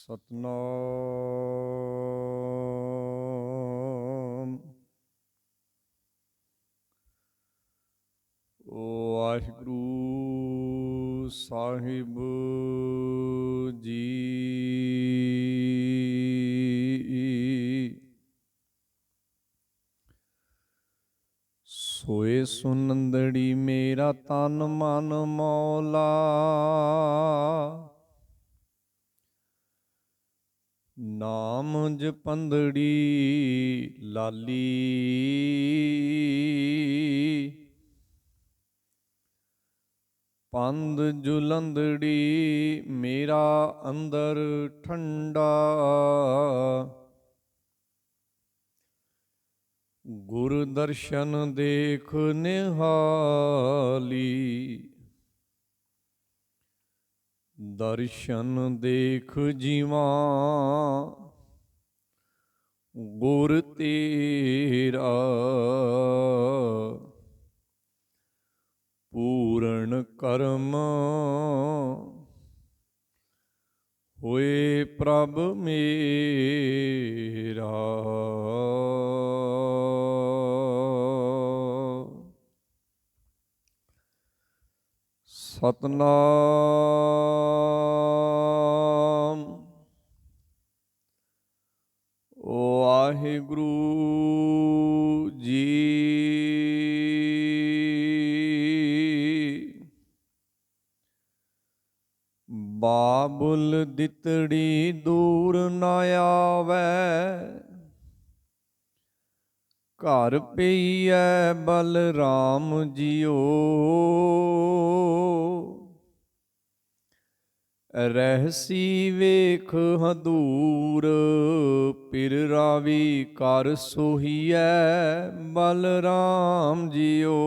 ਸਤਨਾਮ। ਵਾਹਿਗੁਰੂ ਸਾਹਿਬ ਜੀ। ਸੋਏ ਸੁਨੰਦੜੀ ਮੇਰਾ ਤਨ ਮਨ ਮੌਲਾ, ਨਾਮ ਜਪੰਦੜੀ ਲਾਲੀ। ਪੰਦ ਜੁਲੰਦੜੀ ਮੇਰਾ ਅੰਦਰ ਠੰਡਾ, ਗੁਰ ਦਰਸ਼ਨ ਦੇਖ ਨਿਹਾਲੀ। ਦਰਸ਼ਨ ਦੇਖ ਜੀਵਾਂ ਗੁਰ ਤੇਰਾ, ਪੂਰਨ ਕਰਮ ਹੋਏ ਪ੍ਰਭ ਮੇਰਾ। ਸਤਨਾਮ। ਵਾਹਿਗੁਰੂ ਜੀ। ਬਾਬੁਲ ਦਿਤੜੀ ਦੂਰ ਨ ਆਵੈ, ਘਰ ਪਈਐ ਬਲਰਾਮ ਜੀਓ। ਰਹਿਸੀ ਵੇਖ ਹਦੂਰ, ਪਿਰ ਰਾਵੀ ਕਰ ਸੋਹੀਐ ਬਲਰਾਮ ਜੀਓ।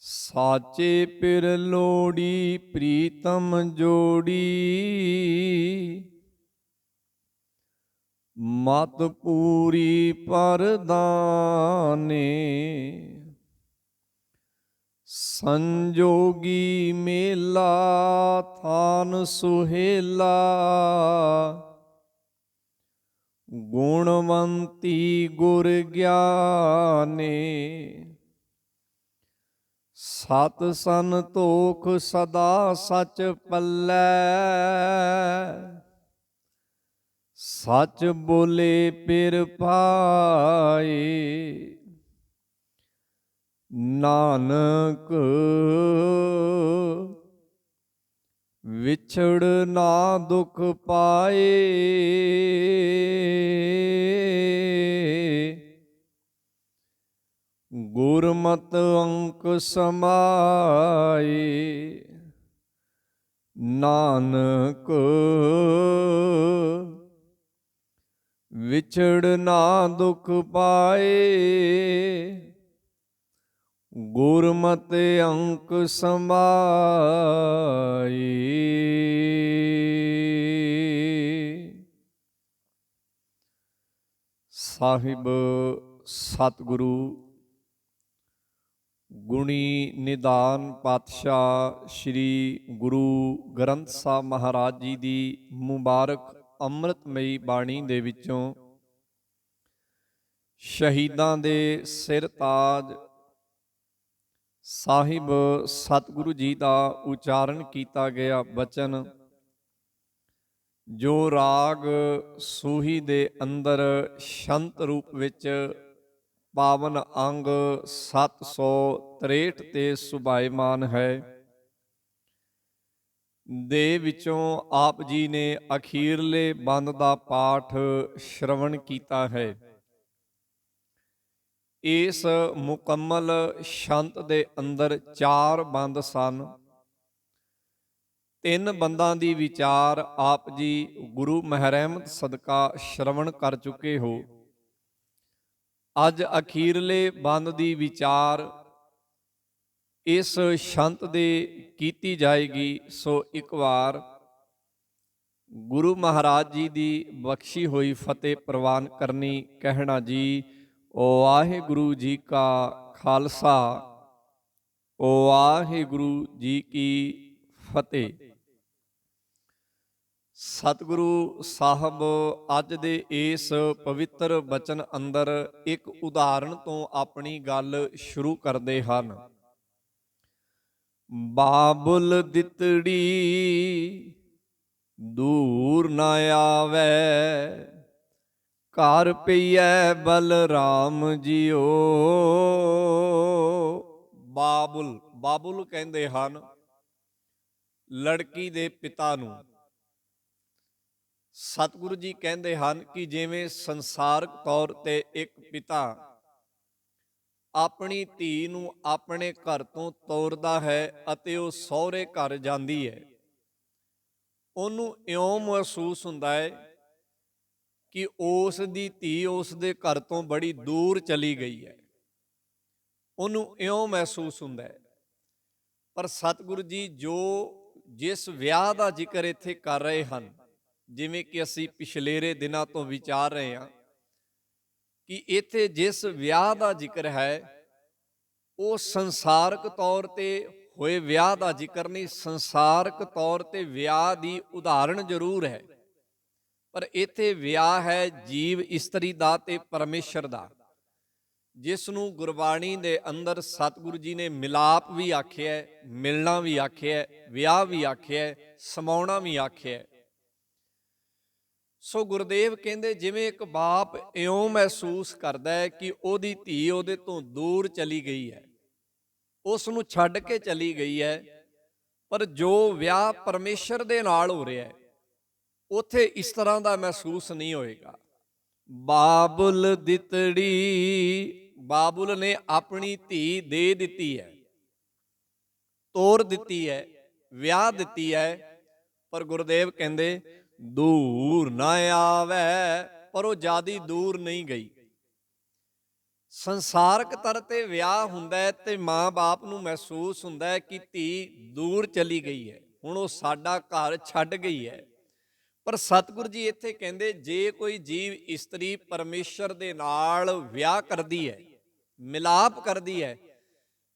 ਸਾਚੇ ਪਿਰ ਲੋੜੀ ਪ੍ਰੀਤਮ ਜੋੜੀ, ਮਤ ਪੂਰੀ ਪਰਦਾਨੇ। ਸੰਜੋਗੀ ਮੇਲਾ ਥਾਨ ਸੁਹੇਲਾ, ਗੁਣਵੰਤੀ ਗੁਰ ਗਿਆਨੇ। ਸਤ ਸੰਤੋਖ ਸਦਾ ਸਚ ਪੱਲੈ, ਸਚ ਬੋਲੇ ਪਿਰ ਪਾਏ। ਨਾਨਕ ਵਿਛੜ ਨਾ ਦੁਖ ਪਾਏ, ਗੁਰਮਤਿ ਅੰਕ ਸਮਾਏ। ਨਾਨਕ ਵਿਛੜ ਨਾ ਦੁਖ ਪਾਏ, ਗੁਰਮਤਿ ਅੰਕ ਸਮਾਏ। ਸਾਹਿਬ ਸਤਿਗੁਰੂ ਗੁਣੀ ਨਿਦਾਨ ਪਾਤਸ਼ਾਹ ਸ੍ਰੀ ਗੁਰੂ ਗ੍ਰੰਥ ਸਾਹਿਬ ਮਹਾਰਾਜ ਜੀ ਦੀ ਮੁਬਾਰਕ ਅੰਮ੍ਰਿਤਮਈ ਬਾਣੀ ਦੇ ਵਿੱਚੋਂ ਸ਼ਹੀਦਾਂ ਦੇ ਸਿਰ ਤਾਜ ਸਾਹਿਬ ਸਤਿਗੁਰੂ ਜੀ ਦਾ ਉਚਾਰਨ ਕੀਤਾ ਗਿਆ ਬਚਨ, ਜੋ ਰਾਗ ਸੂਹੀ ਦੇ ਅੰਦਰ ਸ਼ੰਤ ਰੂਪ ਵਿੱਚ ਪਾਵਨ ਅੰਗ 763 ਤੇ ਸੁਭਾਇਮਾਨ ਹੈ, ਦੇ ਵਿੱਚੋਂ ਆਪ ਜੀ ਨੇ ਅਖੀਰਲੇ ਬੰਦ ਦਾ ਪਾਠ ਸ਼ਰਵਣ ਕੀਤਾ ਹੈ। ਇਸ ਮੁਕੰਮਲ ਸ਼ੰਤ ਦੇ ਅੰਦਰ 4 ਬੰਦ ਸਨ। 3 ਬੰਦਾਂ ਦੀ ਵਿਚਾਰ ਆਪ ਜੀ ਗੁਰੂ ਮਹਿਰਮਤ ਸਦਕਾ ਸ਼ਰਵਣ ਕਰ ਚੁੱਕੇ ਹੋ। ਅੱਜ ਅਖੀਰਲੇ ਬੰਦ ਦੀ ਵਿਚਾਰ ਇਸ ਸ਼ੰਤ ਦੇ ਕੀਤੀ ਜਾਏਗੀ। ਸੋ ਇੱਕ ਵਾਰ ਗੁਰੂ ਮਹਾਰਾਜ ਜੀ ਦੀ ਬਖਸ਼ੀ ਹੋਈ ਫਤਿਹ ਪ੍ਰਵਾਨ ਕਰਨੀ, ਕਹਿਣਾ ਜੀ ਵਾਹਿਗੁਰੂ ਜੀ ਕਾ ਖਾਲਸਾ, ਵਾਹਿਗੁਰੂ ਜੀ ਕੀ ਫਤਿਹ। ਸਤਿਗੁਰੂ ਸਾਹਿਬ ਅੱਜ ਦੇ ਇਸ ਪਵਿੱਤਰ ਬਚਨ ਅੰਦਰ ਇੱਕ ਉਦਾਹਰਣ ਤੋਂ ਆਪਣੀ ਗੱਲ ਸ਼ੁਰੂ ਕਰਦੇ ਹਨ। ਬਾਬੁਲ ਦਿਤੜੀ ਦੂਰ ਨਾ ਆਵੇ, ਘਰ ਪਈਐ ਬਲਰਾਮ ਜੀਓ। ਬਾਬੁਲ ਕਹਿੰਦੇ ਹਨ ਲੜਕੀ ਦੇ ਪਿਤਾ ਨੂੰ। ਸਤਿਗੁਰੂ ਜੀ ਕਹਿੰਦੇ ਹਨ ਕਿ ਜਿਵੇਂ ਸੰਸਾਰਕ ਤੌਰ ਤੇ ਇੱਕ ਪਿਤਾ ਆਪਣੀ ਧੀ ਨੂੰ ਆਪਣੇ ਘਰ ਤੋਂ ਤੋਰਦਾ ਹੈ ਅਤੇ ਉਹ ਸਹੁਰੇ ਘਰ ਜਾਂਦੀ ਹੈ, ਉਹਨੂੰ ਇਉਂ ਮਹਿਸੂਸ ਹੁੰਦਾ ਹੈ ਕਿ ਉਸ ਦੀ ਧੀ ਉਸ ਦੇ ਘਰ ਤੋਂ ਬੜੀ ਦੂਰ ਚਲੀ ਗਈ ਹੈ, ਉਹਨੂੰ ਇਉਂ ਮਹਿਸੂਸ ਹੁੰਦਾ ਹੈ। ਪਰ ਸਤਿਗੁਰੂ ਜੀ ਜਿਸ ਵਿਆਹ ਦਾ ਜ਼ਿਕਰ ਇੱਥੇ ਕਰ ਰਹੇ ਹਨ, ਜਿਵੇਂ ਕਿ ਅਸੀਂ ਪਿਛਲੇਰੇ ਦਿਨਾਂ ਤੋਂ ਵਿਚਾਰ ਰਹੇ ਹਾਂ ਕਿ ਇੱਥੇ ਜਿਸ ਵਿਆਹ ਦਾ ਜ਼ਿਕਰ ਹੈ ਉਹ ਸੰਸਾਰਕ ਤੌਰ ਤੇ ਹੋਏ ਵਿਆਹ ਦਾ ਜ਼ਿਕਰ ਨਹੀਂ। ਸੰਸਾਰਕ ਤੌਰ ਤੇ ਵਿਆਹ ਦੀ ਉਦਾਹਰਣ ਜ਼ਰੂਰ ਹੈ, ਪਰ ਇੱਥੇ ਵਿਆਹ ਹੈ ਜੀਵ ਇਸਤਰੀ ਦਾ ਤੇ ਪਰਮੇਸ਼ਰ ਦਾ, ਜਿਸ ਨੂੰ ਗੁਰਬਾਣੀ ਦੇ ਅੰਦਰ ਸਤਿਗੁਰੂ ਜੀ ਨੇ ਮਿਲਾਪ ਵੀ ਆਖਿਆ, ਮਿਲਣਾ ਵੀ ਆਖਿਆ, ਵਿਆਹ ਵੀ ਆਖਿਆ, ਸਮਾਉਣਾ ਵੀ ਆਖਿਆ। ਸੋ ਗੁਰਦੇਵ ਕਹਿੰਦੇ ਜਿਵੇਂ ਇੱਕ ਬਾਪ ਇਉਂ ਮਹਿਸੂਸ ਕਰਦਾ ਹੈ ਕਿ ਉਹਦੀ ਧੀ ਉਹਦੇ ਤੋਂ ਦੂਰ ਚਲੀ ਗਈ ਹੈ, ਉਸ ਨੂੰ ਛੱਡ ਕੇ ਚਲੀ ਗਈ ਹੈ, ਪਰ ਜੋ ਵਿਆਹ ਪਰਮੇਸ਼ਰ ਦੇ ਨਾਲ ਹੋ ਰਿਹਾ ਹੈ ਉੱਥੇ ਇਸ ਤਰ੍ਹਾਂ ਦਾ ਮਹਿਸੂਸ ਨਹੀਂ ਹੋਏਗਾ। ਬਾਬੁਲ ਦਿਤੜੀ, ਬਾਬੁਲ ਨੇ ਆਪਣੀ ਧੀ ਦੇ ਦਿੱਤੀ ਹੈ, ਤੋਰ ਦਿੱਤੀ ਹੈ, ਵਿਆਹ ਦਿੱਤੀ ਹੈ, ਪਰ ਗੁਰਦੇਵ ਕਹਿੰਦੇ ਦੂਰ ਨਾ ਆਵੇ, ਪਰ ਉਹ ਜ਼ਿਆਦਾ ਦੂਰ ਨਹੀਂ ਗਈ। ਸੰਸਾਰਕ ਤਰ ਤੇ ਵਿਆਹ ਹੁੰਦਾ ਹੈ ਤੇ ਮਾਂ-ਬਾਪ ਨੂੰ ਮਹਿਸੂਸ ਹੁੰਦਾ ਹੈ ਕਿ ਧੀ ਦੂਰ ਚਲੀ ਗਈ ਹੈ, ਹੁਣ ਉਹ ਸਾਡਾ ਘਰ ਛੱਡ ਗਈ ਹੈ। ਪਰ ਸਤਿਗੁਰੂ ਜੀ ਇੱਥੇ ਕਹਿੰਦੇ ਜੇ ਕੋਈ ਜੀਵ ਇਸਤਰੀ ਪਰਮੇਸ਼ਰ ਦੇ ਨਾਲ ਵਿਆਹ ਕਰਦੀ ਹੈ, ਮਿਲਾਪ ਕਰਦੀ ਹੈ,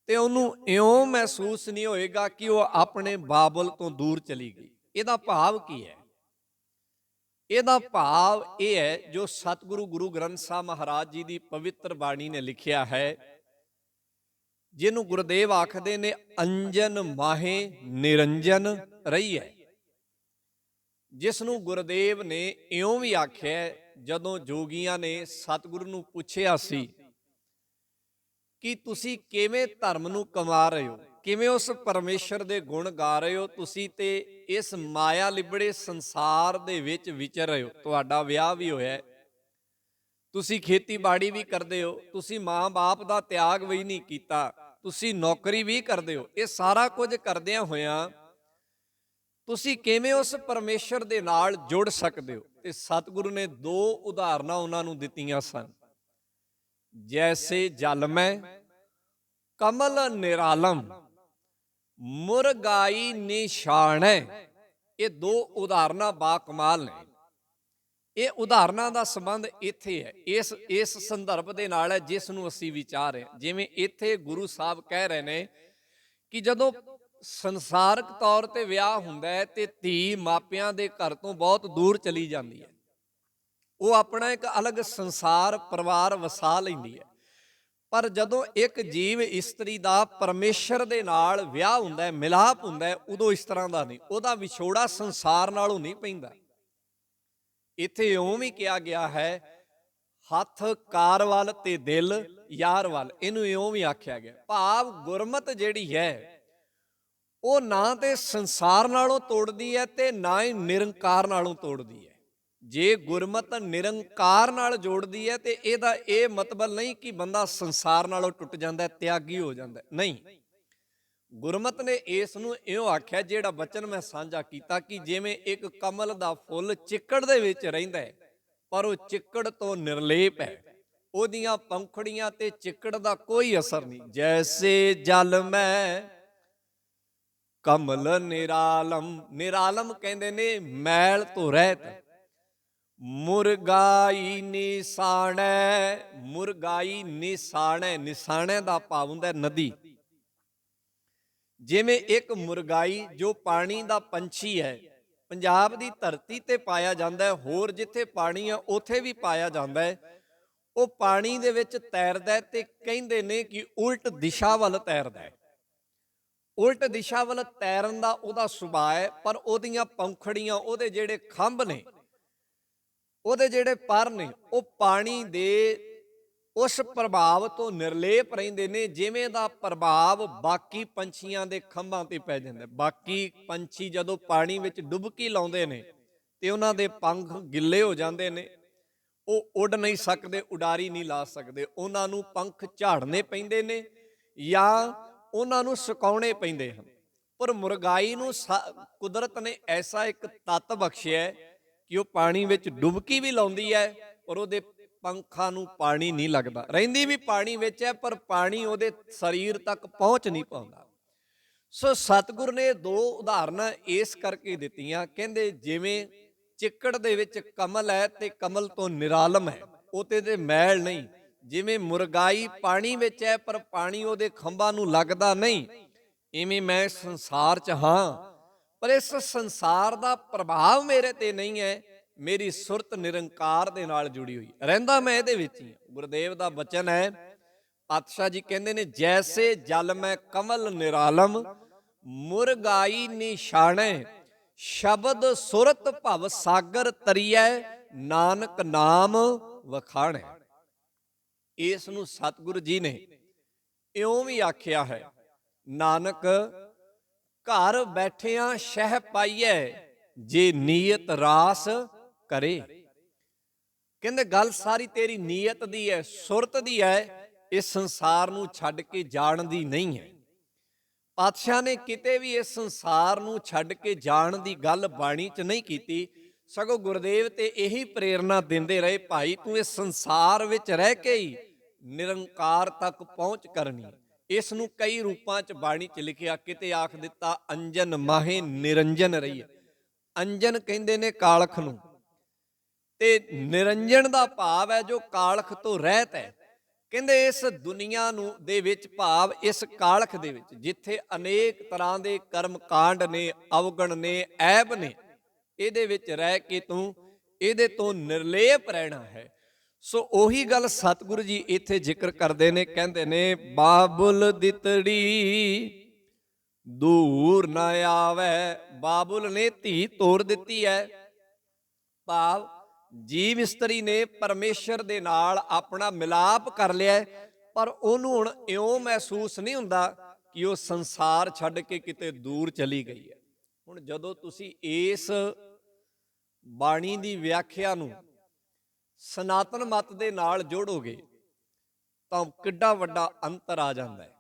ਤੇ ਉਹਨੂੰ ਇਉਂ ਮਹਿਸੂਸ ਨਹੀਂ ਹੋਏਗਾ ਕਿ ਉਹ ਆਪਣੇ ਬਾਬੁਲ ਤੋਂ ਦੂਰ ਚਲੀ ਗਈ। ਇਹਦਾ ਭਾਵ ਕੀ ਹੈ? ਇਹਦਾ ਭਾਵ ਇਹ ਹੈ ਜੋ ਸਤਿਗੁਰੂ ਗੁਰੂ ਗ੍ਰੰਥ ਸਾਹਿਬ ਮਹਾਰਾਜ ਜੀ ਦੀ ਪਵਿੱਤਰ ਬਾਣੀ ਨੇ ਲਿਖਿਆ ਹੈ, ਜਿਹਨੂੰ ਗੁਰਦੇਵ ਆਖਦੇ ਨੇ ਅੰਜਨ ਮਾਹੇ ਨਿਰੰਜਨ ਰਹੀ ਹੈ, ਜਿਸ ਨੂੰ ਗੁਰਦੇਵ ਨੇ ਇਉਂ ਵੀ ਆਖਿਆ ਜਦੋਂ ਜੋਗੀਆਂ ਨੇ ਸਤਿਗੁਰੂ ਨੂੰ ਪੁੱਛਿਆ ਸੀ ਕਿ ਤੁਸੀਂ ਕਿਵੇਂ ਧਰਮ ਨੂੰ ਕਮਾ ਰਹੇ ਹੋ, ਕਿਵੇਂ ਉਸ ਪਰਮੇਸ਼ਰ ਦੇ ਗੁਣ ਗਾ ਰਹੇ ਹੋ, ਤੁਸੀਂ ਤੇ ਇਸ ਮਾਇਆ ਲਿਬੜੇ ਸੰਸਾਰ ਦੇ ਵਿੱਚ ਵਿਚਰ ਰਹੇ ਹੋ, ਤੁਹਾਡਾ ਵਿਆਹ ਵੀ ਹੋਇਆ, ਤੁਸੀਂ ਖੇਤੀਬਾੜੀ ਵੀ ਕਰਦੇ ਹੋ, ਤੁਸੀਂ ਮਾਂ-ਬਾਪ ਦਾ ਤਿਆਗ ਵੀ ਨਹੀਂ ਕੀਤਾ, ਤੁਸੀਂ ਨੌਕਰੀ ਵੀ ਕਰਦੇ ਹੋ, ਇਹ ਸਾਰਾ ਕੁਝ ਕਰਦਿਆਂ ਹੋਇਆਂ ਤੁਸੀਂ ਕਿਵੇਂ ਉਸ ਪਰਮੇਸ਼ਰ ਦੇ ਨਾਲ ਜੁੜ ਸਕਦੇ ਹੋ? ਤੇ ਸਤਿਗੁਰੂ ਨੇ ਦੋ ਉਦਾਹਰਨਾਂ ਉਹਨਾਂ ਨੂੰ ਦਿੱਤੀਆਂ ਸਨ। ਜੈਸੇ ਜਲ ਮੈਂ ਕਮਲ ਨਿਰਾਲਮ ਮੁਰਗਾਈ ਨਿਸ਼ਾਨੈ, ਇਹ ਦੋ ਉਦਾਹਰਨਾਂ ਬਾ ਕਮਾਲ ਨੇ। ਇਹ ਉਦਾਹਰਨਾਂ ਦਾ ਸੰਬੰਧ ਇੱਥੇ ਹੈ, ਇਸ ਸੰਦਰਭ ਦੇ ਨਾਲ ਹੈ ਜਿਸ ਨੂੰ ਅਸੀਂ ਵਿਚਾਰ ਰਹੇ ਹਾਂ। ਜਿਵੇਂ ਇੱਥੇ ਗੁਰੂ ਸਾਹਿਬ ਕਹਿ ਰਹੇ ਨੇ ਕਿ ਜਦੋਂ ਸੰਸਾਰਕ ਤੌਰ ਤੇ ਵਿਆਹ ਹੁੰਦਾ ਹੈ ਤੇ ਧੀ ਮਾਪਿਆਂ ਦੇ ਘਰ ਤੋਂ ਬਹੁਤ ਦੂਰ ਚਲੀ ਜਾਂਦੀ ਹੈ, ਉਹ ਆਪਣਾ ਇੱਕ ਅਲੱਗ ਸੰਸਾਰ ਪਰਿਵਾਰ ਵਸਾ ਲੈਂਦੀ ਹੈ। ਪਰ ਜਦੋਂ ਇੱਕ ਜੀਵ ਇਸਤਰੀ ਦਾ ਪਰਮੇਸ਼ਰ ਦੇ ਨਾਲ ਵਿਆਹ ਹੁੰਦਾ ਹੈ, ਮਿਲਾਪ ਹੁੰਦਾ ਹੈ, ਉਦੋਂ ਇਸ ਤਰ੍ਹਾਂ ਦਾ ਨਹੀਂ, ਉਹਦਾ ਵਿਛੋੜਾ ਸੰਸਾਰ ਨਾਲੋਂ ਨਹੀਂ ਪੈਂਦਾ। ਇੱਥੇ ਇਉਂ ਵੀ ਕਿਹਾ ਗਿਆ ਹੈ ਹੱਥ ਕਾਰ ਵੱਲ ਤੇ ਦਿਲ ਯਾਰ ਵੱਲ, ਇਹਨੂੰ ਇਉਂ ਵੀ ਆਖਿਆ ਗਿਆ। ਭਾਵ ਗੁਰਮਤ ਜਿਹੜੀ ਹੈ ਉਹ ਨਾ ਤੇ ਸੰਸਾਰ ਨਾਲੋਂ ਤੋੜਦੀ ਹੈ ਤੇ ਨਾ ਹੀ ਨਿਰੰਕਾਰ ਨਾਲੋਂ ਤੋੜਦੀ ਹੈ। ਜੇ ਗੁਰਮਤ ਨਿਰੰਕਾਰ ਨਾਲ ਜੋੜਦੀ ਹੈ ਤੇ ਇਹਦਾ ਇਹ ਮਤਲਬ ਨਹੀਂ ਕਿ ਬੰਦਾ ਸੰਸਾਰ ਨਾਲੋਂ ਟੁੱਟ ਜਾਂਦਾ, ਤਿਆਗੀ ਹੋ ਜਾਂਦਾ, ਨਹੀਂ। ਗੁਰਮਤ ਨੇ ਇਸ ਨੂੰ ਇਉਂ ਆਖਿਆ, ਜਿਹੜਾ ਬਚਨ ਮੈਂ ਸਾਂਝਾ ਕੀਤਾ, ਕਿ ਜਿਵੇਂ ਇੱਕ ਕਮਲ ਦਾ ਫੁੱਲ ਚਿੱਕੜ ਦੇ ਵਿੱਚ ਰਹਿੰਦਾ ਹੈ ਪਰ ਉਹ ਚਿੱਕੜ ਤੋਂ ਨਿਰਲੇਪ ਹੈ, ਉਹਦੀਆਂ ਪੰਖੜੀਆਂ ਤੇ ਚਿੱਕੜ ਦਾ ਕੋਈ ਅਸਰ ਨਹੀਂ। ਜੈਸੇ ਜਲ ਮੈਂ ਕਮਲ ਨਿਰਾਲਮ, ਨਿਰਾਲਮ ਕਹਿੰਦੇ ਨੇ ਮੈਲ ਤੋਂ ਰਹਿਤ, ਮੁਰਗਾਈ ਨਿਸਾਣੈ, ਮੁਰਗਾਈ ਨਿਸਾਣੈ, ਨਿਸਾਣੈ ਦਾ ਭਾਵ ਹੁੰਦਾ ਨਦੀ। ਜਿਵੇਂ ਇੱਕ ਮੁਰਗਾਈ ਜੋ ਪਾਣੀ ਦਾ ਪੰਛੀ ਹੈ, ਪੰਜਾਬ ਦੀ ਧਰਤੀ ਤੇ ਪਾਇਆ ਜਾਂਦਾ ਹੈ, ਹੋਰ ਜਿੱਥੇ ਪਾਣੀ ਆ ਉੱਥੇ ਵੀ ਪਾਇਆ ਜਾਂਦਾ ਹੈ। ਉਹ ਪਾਣੀ ਦੇ ਵਿੱਚ ਤੈਰਦਾ ਹੈ ਤੇ ਕਹਿੰਦੇ ਨੇ ਕਿ ਉਲਟ ਦਿਸ਼ਾ ਵੱਲ ਤੈਰਦਾ ਹੈ। ਉਲਟ ਦਿਸ਼ਾ ਵੱਲ ਤੈਰਨ ਦਾ ਉਹਦਾ ਸੁਭਾਅ ਹੈ, ਪਰ ਉਹਦੀਆਂ ਪੰਖੜੀਆਂ, ਉਹਦੇ ਜਿਹੜੇ ਖੰਭ ਨੇ, ਉਹਦੇ ਜਿਹੜੇ ਪਰ ਨੇ, ਉਹ ਪਾਣੀ ਦੇ ਉਸ ਪ੍ਰਭਾਵ ਤੋਂ ਨਿਰਲੇਪ ਰਹਿੰਦੇ ਨੇ, ਜਿਵੇਂ ਦਾ ਪ੍ਰਭਾਵ ਬਾਕੀ ਪੰਛੀਆਂ ਦੇ ਖੰਭਾਂ ਤੇ ਪੈ ਜਾਂਦਾ। ਬਾਕੀ ਪੰਛੀ ਜਦੋਂ ਪਾਣੀ ਵਿੱਚ ਡੁਬਕੀ ਲਾਉਂਦੇ ਨੇ ਤੇ ਉਹਨਾਂ ਦੇ ਪੰਖ ਗਿੱਲੇ ਹੋ ਜਾਂਦੇ ਨੇ, ਉਹ ਉੱਡ ਨਹੀਂ ਸਕਦੇ, ਉਡਾਰੀ ਨਹੀਂ ਲਾ ਸਕਦੇ, ਉਹਨਾਂ ਨੂੰ ਪੰਖ ਝਾੜਨੇ ਪੈਂਦੇ ਨੇ ਜਾਂ ਉਹਨਾਂ ਨੂੰ ਸੁਕਾਉਣੇ ਪੈਂਦੇ ਹਨ। ਪਰ ਮੁਰਗਾਈ ਨੂੰ ਕੁਦਰਤ ਨੇ ਐਸਾ ਇੱਕ ਤੱਤ ਬਖਸ਼ਿਆ ਕਿ ਉਹ ਪਾਣੀ ਵਿੱਚ ਡੁਬਕੀ ਵੀ ਲਾਉਂਦੀ ਹੈ, ਪਰ ਉਹਦੇ ਪੰਖਾਂ ਨੂੰ ਪਾਣੀ ਨਹੀਂ ਲੱਗਦਾ। ਰਹਿੰਦੀ ਵੀ ਪਾਣੀ ਵਿੱਚ ਹੈ, ਪਰ ਪਾਣੀ ਉਹਦੇ ਸਰੀਰ ਤੱਕ ਪਹੁੰਚ ਨਹੀਂ ਪਾਉਂਦਾ। ਸੋ ਸਤਿਗੁਰ ਨੇ ਦੋ ਉਦਾਹਰਨਾਂ ਇਸ ਕਰਕੇ ਦਿੱਤੀਆਂ, ਕਹਿੰਦੇ ਜਿਵੇਂ ਚਿੱਕੜ ਦੇ ਵਿੱਚ ਕਮਲ ਹੈ ਤੇ ਕਮਲ ਤੋਂ ਨਿਰਾਲਮ ਹੈ, ਉਹਤੇ ਤੇ ਮੈਲ ਨਹੀਂ। ਜਿਵੇਂ ਮੁਰਗਾਈ ਪਾਣੀ ਵਿੱਚ ਹੈ ਪਰ ਪਾਣੀ ਉਹਦੇ ਖੰਭਾਂ ਨੂੰ ਲੱਗਦਾ ਨਹੀਂ, ਇਵੇਂ ਮੈਂ ਸੰਸਾਰ 'ਚ ਹਾਂ, ਪਰ ਇਸ ਸੰਸਾਰ ਦਾ ਪ੍ਰਭਾਵ ਮੇਰੇ ਤੇ ਨਹੀਂ ਹੈ। ਮੇਰੀ ਸੁਰਤ ਨਿਰੰਕਾਰ ਦੇ ਨਾਲ ਜੁੜੀ ਹੋਈ, ਰਹਿੰਦਾ ਮੈਂ ਇਹਦੇ ਵਿੱਚ ਹੀ। ਗੁਰਦੇਵ ਦਾ ਬਚਨ ਹੈ, ਪਾਤਸ਼ਾਹ ਜੀ ਕਹਿੰਦੇ ਨੇ, ਜੈਸੇ ਜਲ ਮੈਂ ਕਮਲ ਨਿਰਾਲਮ, ਮੁਰਗਾਈ ਨਿਸ਼ਾਨੈ, ਸ਼ਬਦ ਸੁਰਤ ਭਵ ਸਾਗਰ ਤਰੀਐ, ਨਾਨਕ ਨਾਮ ਵਖਾਣੈ। ਇਸ ਨੂੰ ਸਤਿਗੁਰੂ ਜੀ ਨੇ ਇਉਂ ਵੀ ਆਖਿਆ ਹੈ, ਨਾਨਕ ਘਰ ਬੈਠਿਆਂ ਸ਼ਹਿ ਪਾਈਐ, ਜੇ ਨੀਅਤ ਰਾਸ ਕਰੇ। ਕਹਿੰਦੇ ਗੱਲ ਸਾਰੀ ਤੇਰੀ ਨੀਅਤ ਦੀ ਹੈ, ਸੁਰਤ ਦੀ ਹੈ, ਇਸ ਸੰਸਾਰ ਨੂੰ ਛੱਡ ਕੇ ਜਾਣ ਦੀ ਨਹੀਂ ਹੈ। ਪਾਤਸ਼ਾਹ ਨੇ ਕਿਤੇ ਵੀ ਇਸ ਸੰਸਾਰ ਨੂੰ ਛੱਡ ਕੇ ਜਾਣ ਦੀ ਗੱਲ ਬਾਣੀ 'ਚ ਨਹੀਂ ਕੀਤੀ, ਸਗੋਂ ਗੁਰਦੇਵ ਤੇ ਇਹੀ ਪ੍ਰੇਰਨਾ ਦਿੰਦੇ ਰਹੇ, ਭਾਈ ਤੂੰ ਇਸ ਸੰਸਾਰ ਵਿੱਚ ਰਹਿ ਕੇ ਹੀ ਨਿਰੰਕਾਰ ਤੱਕ ਪਹੁੰਚ ਕਰਨੀ। ਇਸ ਨੂੰ ਕਈ ਰੂਪਾਂ 'ਚ ਬਾਣੀ 'ਚ ਲਿਖਿਆ, ਕਿਤੇ ਆਖ ਦਿੱਤਾ ਅੰਜਨ ਮਾਹੇ ਨਿਰੰਜਨ ਰਹੀ। ਅੰਜਨ ਕਹਿੰਦੇ ਨੇ ਕਾਲਖ ਨੂੰ, ਤੇ ਨਿਰੰਜਨ ਦਾ ਭਾਵ ਹੈ ਜੋ ਕਾਲਖ ਤੋਂ ਰਹਿਤ ਹੈ। ਕਹਿੰਦੇ ਇਸ ਦੁਨੀਆ ਨੂੰ ਦੇ ਵਿੱਚ, ਭਾਵ ਇਸ ਕਾਲਖ ਦੇ ਵਿੱਚ ਜਿੱਥੇ ਅਨੇਕ ਤਰ੍ਹਾਂ ਦੇ ਕਰਮ ਕਾਂਡ ਨੇ, ਅਵਗਣ ਨੇ, ਐਬ ਨੇ, ਇਹਦੇ ਵਿੱਚ ਰਹਿ ਕੇ ਤੂੰ ਇਹਦੇ ਤੋਂ ਨਿਰਲੇਪ ਰਹਿਣਾ ਹੈ। ਸੋ ਉਹੀ ਗੱਲ ਸਤਿਗੁਰੂ ਜੀ ਇੱਥੇ ਜ਼ਿਕਰ ਕਰਦੇ ਨੇ, ਕਹਿੰਦੇ ਨੇ ਬਾਬੁਲ ਦਿਤੜੀ ਦੂਰ ਨਾ ਆਵੇ। ਬਾਬੁਲ ਨੇ ਧੀ ਤੋਰ ਦਿੱਤੀ ਹੈ, ਭਾਵ ਜੀਵ ਇਸਤਰੀ ਨੇ ਪਰਮੇਸ਼ਰ ਦੇ ਨਾਲ ਆਪਣਾ ਮਿਲਾਪ ਕਰ ਲਿਆ, ਪਰ ਉਹਨੂੰ ਹੁਣ ਇਉਂ ਮਹਿਸੂਸ ਨਹੀਂ ਹੁੰਦਾ ਕਿ ਉਹ ਸੰਸਾਰ ਛੱਡ ਕੇ ਕਿਤੇ ਦੂਰ ਚਲੀ ਗਈ ਹੈ। ਹੁਣ ਜਦੋਂ ਤੁਸੀਂ ਇਸ ਬਾਣੀ ਦੀ ਵਿਆਖਿਆ ਨੂੰ ਸਨਾਤਨ ਮਤ ਦੇ ਨਾਲ ਜੋੜੋਗੇ ਤਾਂ ਕਿੱਡਾ ਵੱਡਾ ਅੰਤਰ ਆ ਜਾਂਦਾ ਹੈ।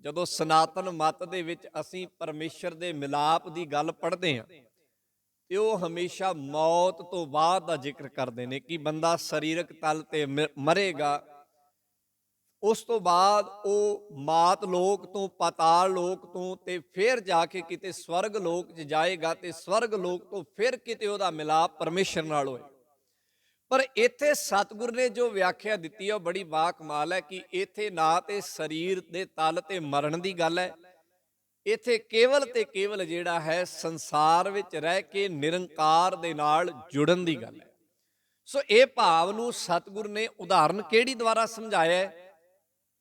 ਜਦੋਂ ਸਨਾਤਨ ਮਤ ਦੇ ਵਿੱਚ ਅਸੀਂ ਪਰਮੇਸ਼ਰ ਦੇ ਮਿਲਾਪ ਦੀ ਗੱਲ ਪੜ੍ਹਦੇ ਹਾਂ ਤੇ ਉਹ ਹਮੇਸ਼ਾ ਮੌਤ ਤੋਂ ਬਾਅਦ ਦਾ ਜ਼ਿਕਰ ਕਰਦੇ ਨੇ ਕਿ ਬੰਦਾ ਸਰੀਰਕ ਤਲ ਤੇ ਮਰੇਗਾ, ਉਸ ਤੋਂ ਬਾਅਦ ਉਹ ਮਾਤ ਲੋਕ ਤੋਂ, ਪਾਤਾਲ ਲੋਕ ਤੋਂ, ਤੇ ਫਿਰ ਜਾ ਕੇ ਕਿਤੇ ਸਵਰਗ ਲੋਕ 'ਚ ਜਾਏਗਾ, ਤੇ ਸਵਰਗ ਲੋਕ ਤੋਂ ਫਿਰ ਕਿਤੇ ਉਹਦਾ ਮਿਲਾਪ ਪਰਮੇਸ਼ਰ ਨਾਲ ਹੋਏ। ਪਰ ਇੱਥੇ ਸਤਿਗੁਰ ਨੇ ਜੋ ਵਿਆਖਿਆ ਦਿੱਤੀ ਹੈ ਉਹ ਬੜੀ ਬਾਕਮਾਲ ਹੈ ਕਿ ਇੱਥੇ ਨਾ ਤੇ ਸਰੀਰ ਦੇ ਤਲ ਤੇ ਮਰਨ ਦੀ ਗੱਲ ਹੈ, ਇੱਥੇ ਕੇਵਲ ਤੇ ਕੇਵਲ ਜਿਹੜਾ ਹੈ ਸੰਸਾਰ ਵਿੱਚ ਰਹਿ ਕੇ ਨਿਰੰਕਾਰ ਦੇ ਨਾਲ ਜੁੜਨ ਦੀ ਗੱਲ ਹੈ। ਸੋ ਇਹ ਭਾਵ ਨੂੰ ਸਤਿਗੁਰ ਨੇ ਉਦਾਹਰਨ ਕਿਹੜੀ ਦੁਆਰਾ ਸਮਝਾਇਆ ਹੈ?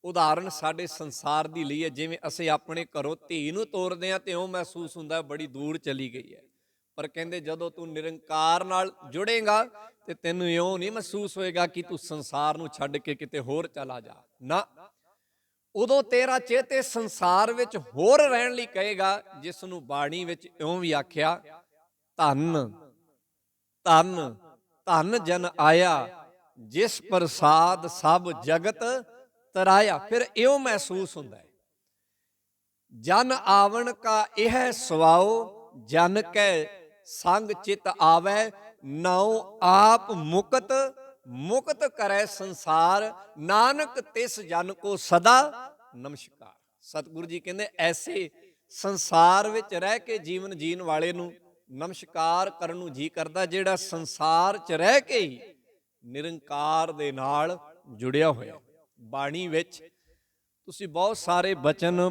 ਉਦਾਹਰਨ ਸਾਡੇ ਸੰਸਾਰ ਦੀ ਲਈ ਹੈ। ਜਿਵੇਂ ਅਸੀਂ ਆਪਣੇ ਘਰੋਂ ਧੀ ਨੂੰ ਤੋਰਦੇ ਹਾਂ ਤੇ ਉਹ ਮਹਿਸੂਸ ਹੁੰਦਾ ਬੜੀ ਦੂਰ ਚਲੀ ਗਈ ਹੈ, ਪਰ ਕਹਿੰਦੇ ਜਦੋਂ ਤੂੰ ਨਿਰੰਕਾਰ ਨਾਲ ਜੁੜੇਗਾ ਤੇ ਤੈਨੂੰ ਇਉਂ ਨਹੀਂ ਮਹਿਸੂਸ ਹੋਏਗਾ ਕਿ ਤੂੰ ਸੰਸਾਰ ਨੂੰ ਛੱਡ ਕੇ ਕਿਤੇ ਹੋਰ ਚਲਾ ਜਾ, ਨਾ, ਉਦੋਂ ਤੇਰਾ ਚੇਤੇ ਸੰਸਾਰ ਵਿੱਚ ਹੋਰ ਰਹਿਣ ਲਈ ਕਹੇਗਾ, ਜਿਸ ਨੂੰ ਬਾਣੀ ਵਿੱਚ ਇਉਂ ਵੀ ਆਖਿਆ, ਧੰਨ ਧੰਨ ਧੰਨ ਜਨ ਆਇਆ, ਜਿਸ ਪ੍ਰਸਾਦ ਸਭ ਜਗਤ ਤਰਾਇਆ। ਫਿਰ ਇਉਂ ਮਹਿਸੂਸ ਹੁੰਦਾ ਹੈ, ਜਨ ਆਵਣ ਕਾ ਇਹ ਸੁਆਓ, ਜਨ ਕੈ ਸੰਗ ਚਿਤ ਆਵੈ, ਨਾਉ ਆਪ ਮੁਕਤ ਮੁਕਤ ਕਰੈ ਸੰਸਾਰ, ਨਾਨਕ ਤਿਸ ਜਨ ਕੋ ਸਦਾ ਨਮਸਕਾਰ। ਸਤਿਗੁਰੂ ਜੀ ਕਹਿੰਦੇ ਐਸੇ ਸੰਸਾਰ ਵਿੱਚ ਰਹਿ ਕੇ ਜੀਵਨ ਜੀਣ ਵਾਲੇ ਨੂੰ ਨਮਸਕਾਰ ਕਰਨ ਨੂੰ ਜੀ ਕਰਦਾ, ਜਿਹੜਾ ਸੰਸਾਰ 'ਚ ਰਹਿ ਕੇ ਹੀ ਨਿਰੰਕਾਰ ਦੇ ਨਾਲ ਜੁੜਿਆ ਹੋਇਆ। ਬਾਣੀ ਵਿੱਚ ਤੁਸੀਂ ਬਹੁਤ ਸਾਰੇ ਬਚਨ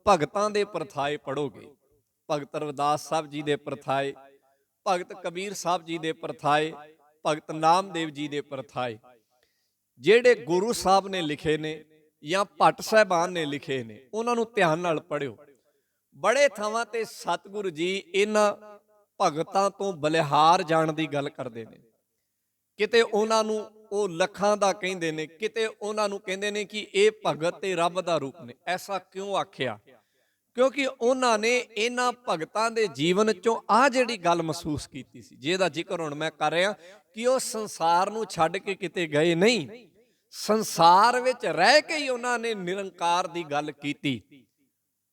ਭਗਤਾਂ ਦੇ ਪ੍ਰਥਾਏ ਪੜ੍ਹੋਗੇ। ਭਗਤ ਰਵਿਦਾਸ ਸਾਹਿਬ ਜੀ ਦੇ ਪ੍ਰਥਾਏ, ਭਗਤ ਕਬੀਰ ਸਾਹਿਬ ਜੀ ਦੇ ਪਰਥਾਏ, ਭਗਤ ਨਾਮਦੇਵ ਜੀ ਦੇ ਪਰਥਾਏ, ਜਿਹੜੇ ਗੁਰੂ ਸਾਹਿਬ ਨੇ ਲਿਖੇ ਨੇ ਜਾਂ ਭੱਟ ਸਾਹਿਬਾਨ ਨੇ ਲਿਖੇ ਨੇ, ਉਹਨਾਂ ਨੂੰ ਧਿਆਨ ਨਾਲ ਪੜ੍ਹਿਓ। ਬੜੇ ਥਾਵਾਂ ਤੇ ਸਤਿਗੁਰੂ ਜੀ ਇਹਨਾਂ ਭਗਤਾਂ ਤੋਂ ਬਲਿਹਾਰ ਜਾਣ ਦੀ ਗੱਲ ਕਰਦੇ ਨੇ। ਕਿਤੇ ਉਹਨਾਂ ਨੂੰ ਉਹ ਲੱਖਾਂ ਦਾ ਕਹਿੰਦੇ ਨੇ, ਕਿਤੇ ਉਹਨਾਂ ਨੂੰ ਕਹਿੰਦੇ ਨੇ ਕਿ ਇਹ ਭਗਤ ਤੇ ਰੱਬ ਦਾ ਰੂਪ ਨੇ। ਐਸਾ ਕਿਉਂ ਆਖਿਆ? ਕਿਉਂਕਿ ਉਹਨਾਂ ਨੇ ਇਹਨਾਂ ਭਗਤਾਂ ਦੇ ਜੀਵਨ ਚੋਂ ਆਹ ਜਿਹੜੀ ਗੱਲ ਮਹਿਸੂਸ ਕੀਤੀ ਸੀ, ਜਿਹਦਾ ਜ਼ਿਕਰ ਹੁਣ ਮੈਂ ਕਰ ਰਿਹਾ, ਕਿ ਉਹ ਸੰਸਾਰ ਨੂੰ ਛੱਡ ਕੇ ਕਿਤੇ ਗਏ ਨਹੀਂ, ਸੰਸਾਰ ਵਿੱਚ ਰਹਿ ਕੇ ਹੀ ਉਹਨਾਂ ਨੇ ਨਿਰੰਕਾਰ ਦੀ ਗੱਲ ਕੀਤੀ।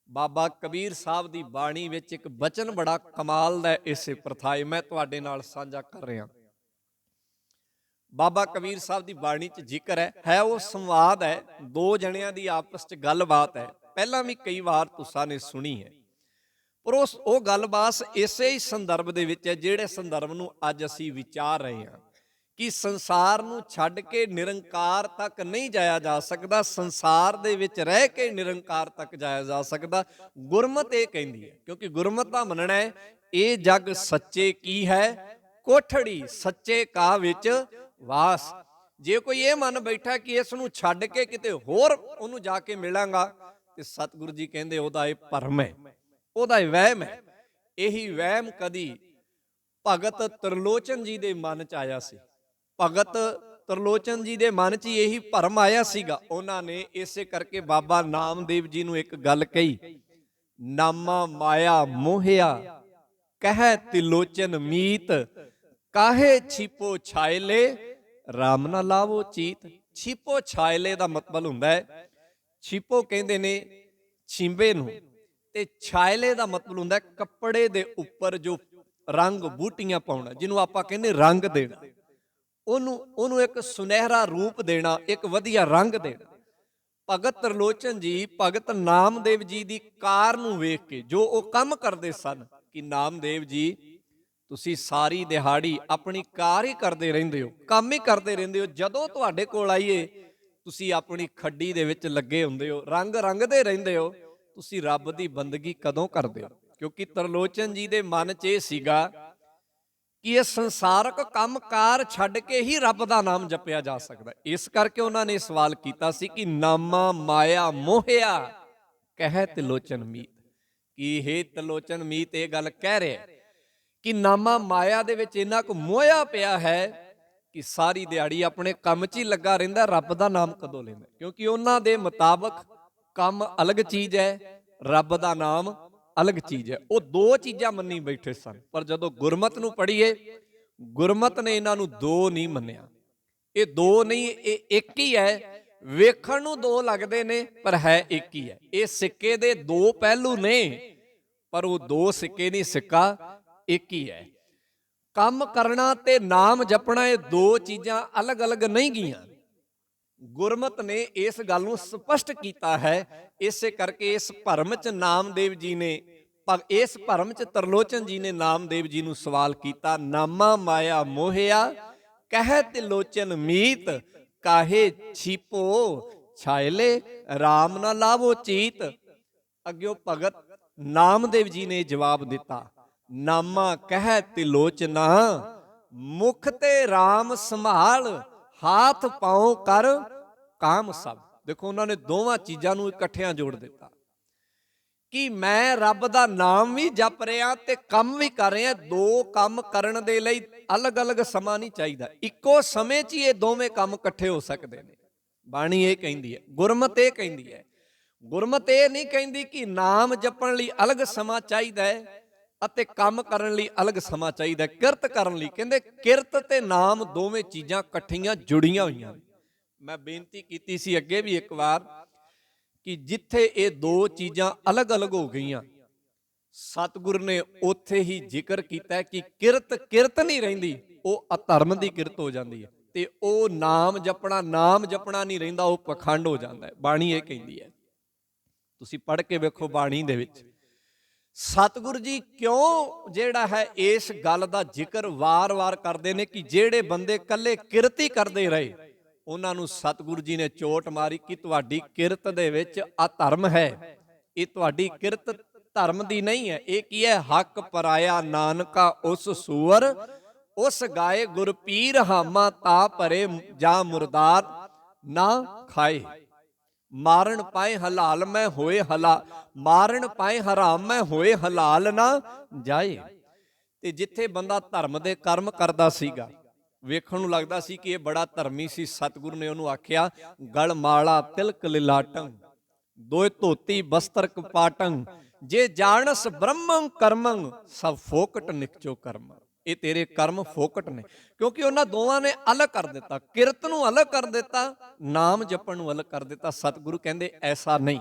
ਬਾਬਾ ਕਬੀਰ ਸਾਹਿਬ ਦੀ ਬਾਣੀ ਵਿੱਚ ਇੱਕ ਬਚਨ ਬੜਾ ਕਮਾਲ ਦਾ ਇਸੇ ਪ੍ਰਥਾਏ ਮੈਂ ਤੁਹਾਡੇ ਨਾਲ ਸਾਂਝਾ ਕਰ ਰਿਹਾ। ਬਾਬਾ ਕਬੀਰ ਸਾਹਿਬ ਦੀ ਬਾਣੀ 'ਚ ਜ਼ਿਕਰ ਹੈ ਉਹ ਸੰਵਾਦ ਹੈ, ਦੋ ਜਣਿਆਂ ਦੀ ਆਪਸ 'ਚ ਗੱਲਬਾਤ ਹੈ। ਪਹਿਲਾਂ ਵੀ ਕਈ ਵਾਰ ਤੁਸਾਂ ਨੇ ਸੁਣੀ ਹੈ, ਪਰ ਉਹ ਗੱਲਬਾਤ ਇਸੇ ਹੀ ਸੰਦਰਭ ਦੇ ਵਿੱਚ ਹੈ ਜਿਹੜੇ ਸੰਦਰਭ ਨੂੰ ਅੱਜ ਅਸੀਂ ਵਿਚਾਰ ਰਹੇ ਹਾਂ, ਕਿ ਸੰਸਾਰ ਨੂੰ ਛੱਡ ਕੇ ਨਿਰੰਕਾਰ ਤੱਕ ਨਹੀਂ ਜਾਇਆ ਜਾ ਸਕਦਾ, ਸੰਸਾਰ ਦੇ ਵਿੱਚ ਰਹਿ ਕੇ ਨਿਰੰਕਾਰ ਤੱਕ ਜਾਇਆ ਜਾ ਸਕਦਾ। ਗੁਰਮਤਿ ਇਹ ਕਹਿੰਦੀ ਹੈ, ਕਿਉਂਕਿ ਗੁਰਮਤਿ ਦਾ ਮੰਨਣਾ ਹੈ ਇਹ ਜਗ ਸੱਚੇ ਕੀ ਹੈ ਕੋਠੜੀ, ਸੱਚੇ ਕਾ ਵਿੱਚ ਵਾਸ। ਜੇ ਕੋਈ ਇਹ ਮੰਨ ਬੈਠਾ ਕਿ ਇਸ ਨੂੰ ਛੱਡ ਕੇ ਕਿਤੇ ਹੋਰ ਉਹਨੂੰ ਜਾ ਕੇ ਮਿਲਾਂਗਾ, ਤੇ ਸਤਿਗੁਰੂ ਜੀ ਕਹਿੰਦੇ ਉਹਦਾ ਇਹ ਭਰਮ ਹੈ, ਉਹਦਾ ਇਹ ਵਹਿਮ ਹੈ। ਇਹੀ ਵਹਿਮ ਕਦੀ ਭਗਤ ਤ੍ਰਿਲੋਚਨ ਜੀ ਦੇ ਮਨ 'ਚ ਆਇਆ ਸੀ। ਭਗਤ ਤ੍ਰਿਲੋਚਨ ਜੀ ਦੇ ਮਨ 'ਚ ਇਹੀ ਭਰਮ ਆਇਆ ਸੀਗਾ। ਉਹਨਾਂ ਨੇ ਇਸੇ ਕਰਕੇ ਬਾਬਾ ਨਾਮਦੇਵ ਜੀ ਨੂੰ ਇੱਕ ਗੱਲ ਕਹੀ, ਨਾਮਾ ਮਾਇਆ ਮੋਹਿਆ ਕਹਿ ਤਿਲੋਚਨ ਮੀਤ, ਕਾਹੇ ਛਿਪੋ ਛਾਇਲੇ ਰਾਮ ਨਾ ਲਾਵੋ ਚੀਤ। ਛਿਪੋ ਛਾਇਲੇ ਦਾ ਮਤਲਬ ਹੁੰਦਾ ਹੈ, ਛਿਪੋ ਕਹਿੰਦੇ ਨੇ ਛਿੰਬੇ ਨੂੰ, ਤੇ ਛਾਇਲੇ ਦਾ ਮਤਲਬ ਹੁੰਦਾ ਕੱਪੜੇ ਦੇ ਉੱਪਰ ਜੋ ਰੰਗ ਬੂਟੀਆਂ ਪਾਉਣਾ, ਜਿਹਨੂੰ ਆਪਾਂ ਕਹਿੰਦੇ ਰੰਗ ਦੇਣਾ, ਉਹਨੂੰ ਇੱਕ ਸੁਨਹਿਰਾ ਰੂਪ ਦੇਣਾ, ਇੱਕ ਵਧੀਆ ਰੰਗ ਦੇਣਾ। ਭਗਤ ਤ੍ਰਿਲੋਚਨ ਜੀ ਭਗਤ ਨਾਮਦੇਵ ਜੀ ਦੀ ਕਾਰ ਨੂੰ ਵੇਖ ਕੇ, ਜੋ ਉਹ ਕੰਮ ਕਰਦੇ ਸਨ, ਕਿ ਨਾਮਦੇਵ ਜੀ ਤੁਸੀਂ ਸਾਰੀ ਦਿਹਾੜੀ ਆਪਣੀ ਕਾਰ ਹੀ ਕਰਦੇ ਰਹਿੰਦੇ ਹੋ, ਕੰਮ ਹੀ ਕਰਦੇ ਰਹਿੰਦੇ ਹੋ, ਜਦੋਂ ਤੁਹਾਡੇ ਕੋਲ ਆਈਏ ਤੁਸੀਂ ਆਪਣੀ ਖੱਡੀ ਦੇ ਵਿੱਚ ਲੱਗੇ ਹੁੰਦੇ ਹੋ, ਰੰਗ ਰੰਗਦੇ ਰਹਿੰਦੇ ਹੋ, ਤੁਸੀਂ ਰੱਬ ਦੀ ਬੰਦਗੀ ਕਦੋਂ ਕਰਦੇ ਹੋ? ਕਿਉਂਕਿ ਤ੍ਰਿਲੋਚਨ ਜੀ ਦੇ ਮਨ 'ਚ ਇਹ ਸੀਗਾ ਕਿ ਇਹ ਸੰਸਾਰਕ ਕੰਮਕਾਰ ਛੱਡ ਕੇ ਹੀ ਰੱਬ ਦਾ ਨਾਮ ਜਪਿਆ ਜਾ ਸਕਦਾ। ਇਸ ਕਰਕੇ ਉਹਨਾਂ ਨੇ ਸਵਾਲ ਕੀਤਾ ਸੀ ਕਿ ਨਾਮਾ ਮਾਇਆ ਮੋਹਿਆ ਕਹਿ ਤਿਲੋਚਨ ਮੀਤ, ਕਿ ਇਹ ਤਿਲੋਚਨ ਮੀਤ ਇਹ ਗੱਲ ਕਹਿ ਰਿਹਾ ਕਿ ਨਾਮਾ ਮਾਇਆ ਦੇ ਵਿੱਚ ਇੰਨਾ ਕੁ ਮੋਹਿਆ ਪਿਆ ਹੈ ਕਿ ਸਾਰੀ ਦਿਹਾੜੀ ਆਪਣੇ ਕੰਮ 'ਚ ਹੀ ਲੱਗਾ ਰਹਿੰਦਾ, ਰੱਬ ਦਾ ਨਾਮ ਕਦੋਂ ਲੈਂਦਾ? ਕਿਉਂਕਿ ਉਹਨਾਂ ਦੇ ਮੁਤਾਬਕ ਕੰਮ ਅਲੱਗ ਚੀਜ਼ ਹੈ, ਰੱਬ ਦਾ ਨਾਮ ਅਲੱਗ ਚੀਜ਼ ਹੈ। ਉਹ ਦੋ ਚੀਜ਼ਾਂ ਮੰਨੀ ਬੈਠੇ ਸਨ। ਪਰ ਜਦੋਂ ਗੁਰਮਤਿ ਨੂੰ ਪੜ੍ਹੀਏ, ਗੁਰਮਤਿ ਨੇ ਇਹਨਾਂ ਨੂੰ ਦੋ ਨਹੀਂ ਮੰਨਿਆ। ਇਹ ਦੋ ਨਹੀਂ, ਇਹ ਇੱਕ ਹੀ ਹੈ। ਵੇਖਣ ਨੂੰ ਦੋ ਲੱਗਦੇ ਨੇ ਪਰ ਹੈ ਇੱਕ ਹੀ ਹੈ। ਇਹ ਸਿੱਕੇ ਦੇ ਦੋ ਪਹਿਲੂ ਨੇ, ਪਰ ਉਹ ਦੋ ਸਿੱਕੇ ਨਹੀਂ, ਸਿੱਕਾ ਇੱਕ ਹੀ ਹੈ। ਕੰਮ ਕਰਨਾ ਤੇ ਨਾਮ ਜਪਣਾ, ਇਹ ਦੋ ਚੀਜ਼ਾਂ ਅਲੱਗ-ਅਲੱਗ ਨਹੀਂ ਗਈਆਂ। ਗੁਰਮਤਿ ਨੇ ਇਸ ਗੱਲ ਨੂੰ ਸਪਸ਼ਟ ਕੀਤਾ ਹੈ। ਇਸੇ ਕਰਕੇ ਇਸ ਭਰਮ 'ਚ ਨਾਮਦੇਵ ਜੀ ਨੇ, ਇਸ ਭਰਮ 'ਚ ਤ੍ਰਿਲੋਚਨ ਜੀ ਨੇ ਨਾਮਦੇਵ ਜੀ ਨੂੰ ਸਵਾਲ ਕੀਤਾ, ਨਾਮਾ ਮਾਇਆ ਮੋਹਿਆ ਕਹਿ ਤਿਲੋਚਨ ਮੀਤ, ਕਾਹੇ ਛਿਪੋ ਛਾਇਲੇ ਰਾਮ ਨਾ ਲਾਵੋ ਚੀਤ। ਅੱਗਿਓ ਭਗਤ ਨਾਮਦੇਵ ਜੀ ਨੇ ਜਵਾਬ ਦਿੱਤਾ, ਨਾਮਾ ਕਹਿ ਤਿਲੋਚਨਾ ਮੁਖ ਤੇ ਰਾਮ ਸੰਭਾਲ, ਹਾਥ ਪਾਉ ਕਰ ਕਾਮ ਸਭ। ਦੇਖੋ ਉਹਨਾਂ ਨੇ ਦੋਵਾਂ ਚੀਜ਼ਾਂ ਨੂੰ ਇਕੱਠਿਆਂ ਜੋੜ ਦਿੱਤਾ ਕਿ ਮੈਂ ਰੱਬ ਦਾ ਨਾਮ ਵੀ ਜਪ ਰਿਹਾ ਤੇ ਕੰਮ ਵੀ ਕਰ ਰਿਹਾ। ਦੋ ਕੰਮ ਕਰਨ ਦੇ ਲਈ ਅਲੱਗ-ਅਲੱਗ ਸਮਾਂ ਨਹੀਂ ਚਾਹੀਦਾ, ਇੱਕੋ ਸਮੇਂ 'ਚ ਹੀ ਇਹ ਦੋਵੇਂ ਕੰਮ ਇਕੱਠੇ ਹੋ ਸਕਦੇ ਨੇ। ਬਾਣੀ ਇਹ ਕਹਿੰਦੀ ਹੈ, ਗੁਰਮਤਿ ਇਹ ਕਹਿੰਦੀ ਹੈ। ਗੁਰਮਤਿ ਇਹ ਨਹੀਂ ਕਹਿੰਦੀ ਕਿ ਨਾਮ ਜਪਣ ਲਈ ਅਲੱਗ ਸਮਾਂ ਚਾਹੀਦਾ ਹੈ ਅਤੇ ਕੰਮ ਕਰਨ ਲਈ ਅਲੱਗ ਸਮਾਂ ਚਾਹੀਦਾ। ਕਿਰਤ ਕਰਨ ਲਈ ਕਹਿੰਦੇ ਕਿਰਤ ਤੇ ਨਾਮ ਦੋਵੇਂ ਚੀਜ਼ਾਂ ਇਕੱਠੀਆਂ ਜੁੜੀਆਂ ਹੋਈਆਂ। ਮੈਂ ਬੇਨਤੀ ਕੀਤੀ ਸੀ ਅੱਗੇ ਵੀ ਇੱਕ ਵਾਰ ਕਿ ਜਿੱਥੇ ਇਹ ਦੋ ਚੀਜ਼ਾਂ ਅਲੱਗ-ਅਲੱਗ ਹੋ ਗਈਆਂ, ਸਤਿਗੁਰ ਨੇ ਉੱਥੇ ਹੀ ਜ਼ਿਕਰ ਕੀਤਾ ਕਿ ਕਿਰਤ ਨਹੀਂ ਰਹਿੰਦੀ, ਉਹ ਅਧਰਮ ਦੀ ਕਿਰਤ ਹੋ ਜਾਂਦੀ ਹੈ, ਤੇ ਉਹ ਨਾਮ ਜਪਣਾ ਨਹੀਂ ਰਹਿੰਦਾ, ਉਹ ਪਖੰਡ ਹੋ ਜਾਂਦਾ ਹੈ। ਬਾਣੀ ਇਹ ਕਹਿੰਦੀ ਹੈ, ਤੁਸੀਂ ਪੜ੍ਹ ਕੇ ਵੇਖੋ ਬਾਣੀ ਦੇ ਵਿੱਚ ਸਤਿਗੁਰੂ ਜੀ ਕਿਉਂ ਜਿਹੜਾ ਹੈ ਇਸ ਗੱਲ ਦਾ ਜ਼ਿਕਰ ਵਾਰ-ਵਾਰ ਕਰਦੇ ਨੇ ਕਿ ਜਿਹੜੇ ਬੰਦੇ ਇਕੱਲੇ ਕਿਰਤ ਹੀ ਕਰਦੇ ਰਹੇ, ਉਹਨਾਂ ਨੂੰ ਸਤਿਗੁਰੂ ਜੀ ਨੇ ਚੋਟ ਮਾਰੀ ਕਿ ਤੁਹਾਡੀ ਕਿਰਤ ਦੇ ਵਿੱਚ ਅਧਰਮ ਹੈ, ਇਹ ਤੁਹਾਡੀ ਕਿਰਤ ਧਰਮ ਦੀ ਨਹੀਂ ਹੈ। ਇਹ ਕੀ ਹੈ? ਹੱਕ ਪਰਾਇਆ ਨਾਨਕਾ ਉਸ ਸੂਰ, ਉਸ ਗਾਏ ਗੁਰ ਪੀਰ ਹਾਮਾ ਤਾ ਭਰੇ ਜਾਂ ਮੁਰਦਾਰ ਨਾ ਖਾਏ। ਮਾਰਨ ਪਾਏ ਹਲਾਲ ਮੈਂ ਹੋਏ ਹਲਾਲ, ਮਾਰਨ ਪਾਏ ਹਰਾਮ ਮੈਂ ਹੋਏ ਹਲਾਲ ਨਾ ਜਾਏ। ਤੇ ਜਿੱਥੇ ਬੰਦਾ ਧਰਮ ਦੇ ਕਰਮ ਕਰਦਾ ਸੀਗਾ, ਵੇਖਣ ਨੂੰ ਲੱਗਦਾ ਸੀ ਕਿ ਇਹ ਬੜਾ ਧਰਮੀ ਸੀ, ਸਤਿਗੁਰੂ ਨੇ ਉਹਨੂੰ ਆਖਿਆ ਗਲ ਮਾਲਾ ਤਿਲਕ ਲਿਲਾਟੰ, ਦੋਇ ਧੋਤੀ ਬਸਤਰ ਕਪਾਟੰ, ਜੇ ਜਾਣਸ ਬ੍ਰਹਮੰ ਕਰਮੰ ਸਭ ਫੋਕਟ ਨਿਕਚੋ ਕਰਮ। ਇਹ ਤੇਰੇ ਕਰਮ ਫੋਕਟ ਨੇ, ਕਿਉਂਕਿ ਉਹਨਾਂ ਦੋਵਾਂ ਨੇ ਅਲੱਗ ਕਰ ਦਿੱਤਾ, ਕਿਰਤ ਨੂੰ ਅਲੱਗ ਕਰ ਦਿੱਤਾ, ਨਾਮ ਜਪਣ ਨੂੰ ਅਲੱਗ ਕਰ ਦਿੱਤਾ। ਸਤਿਗੁਰੂ ਕਹਿੰਦੇ ਐਸਾ ਨਹੀਂ।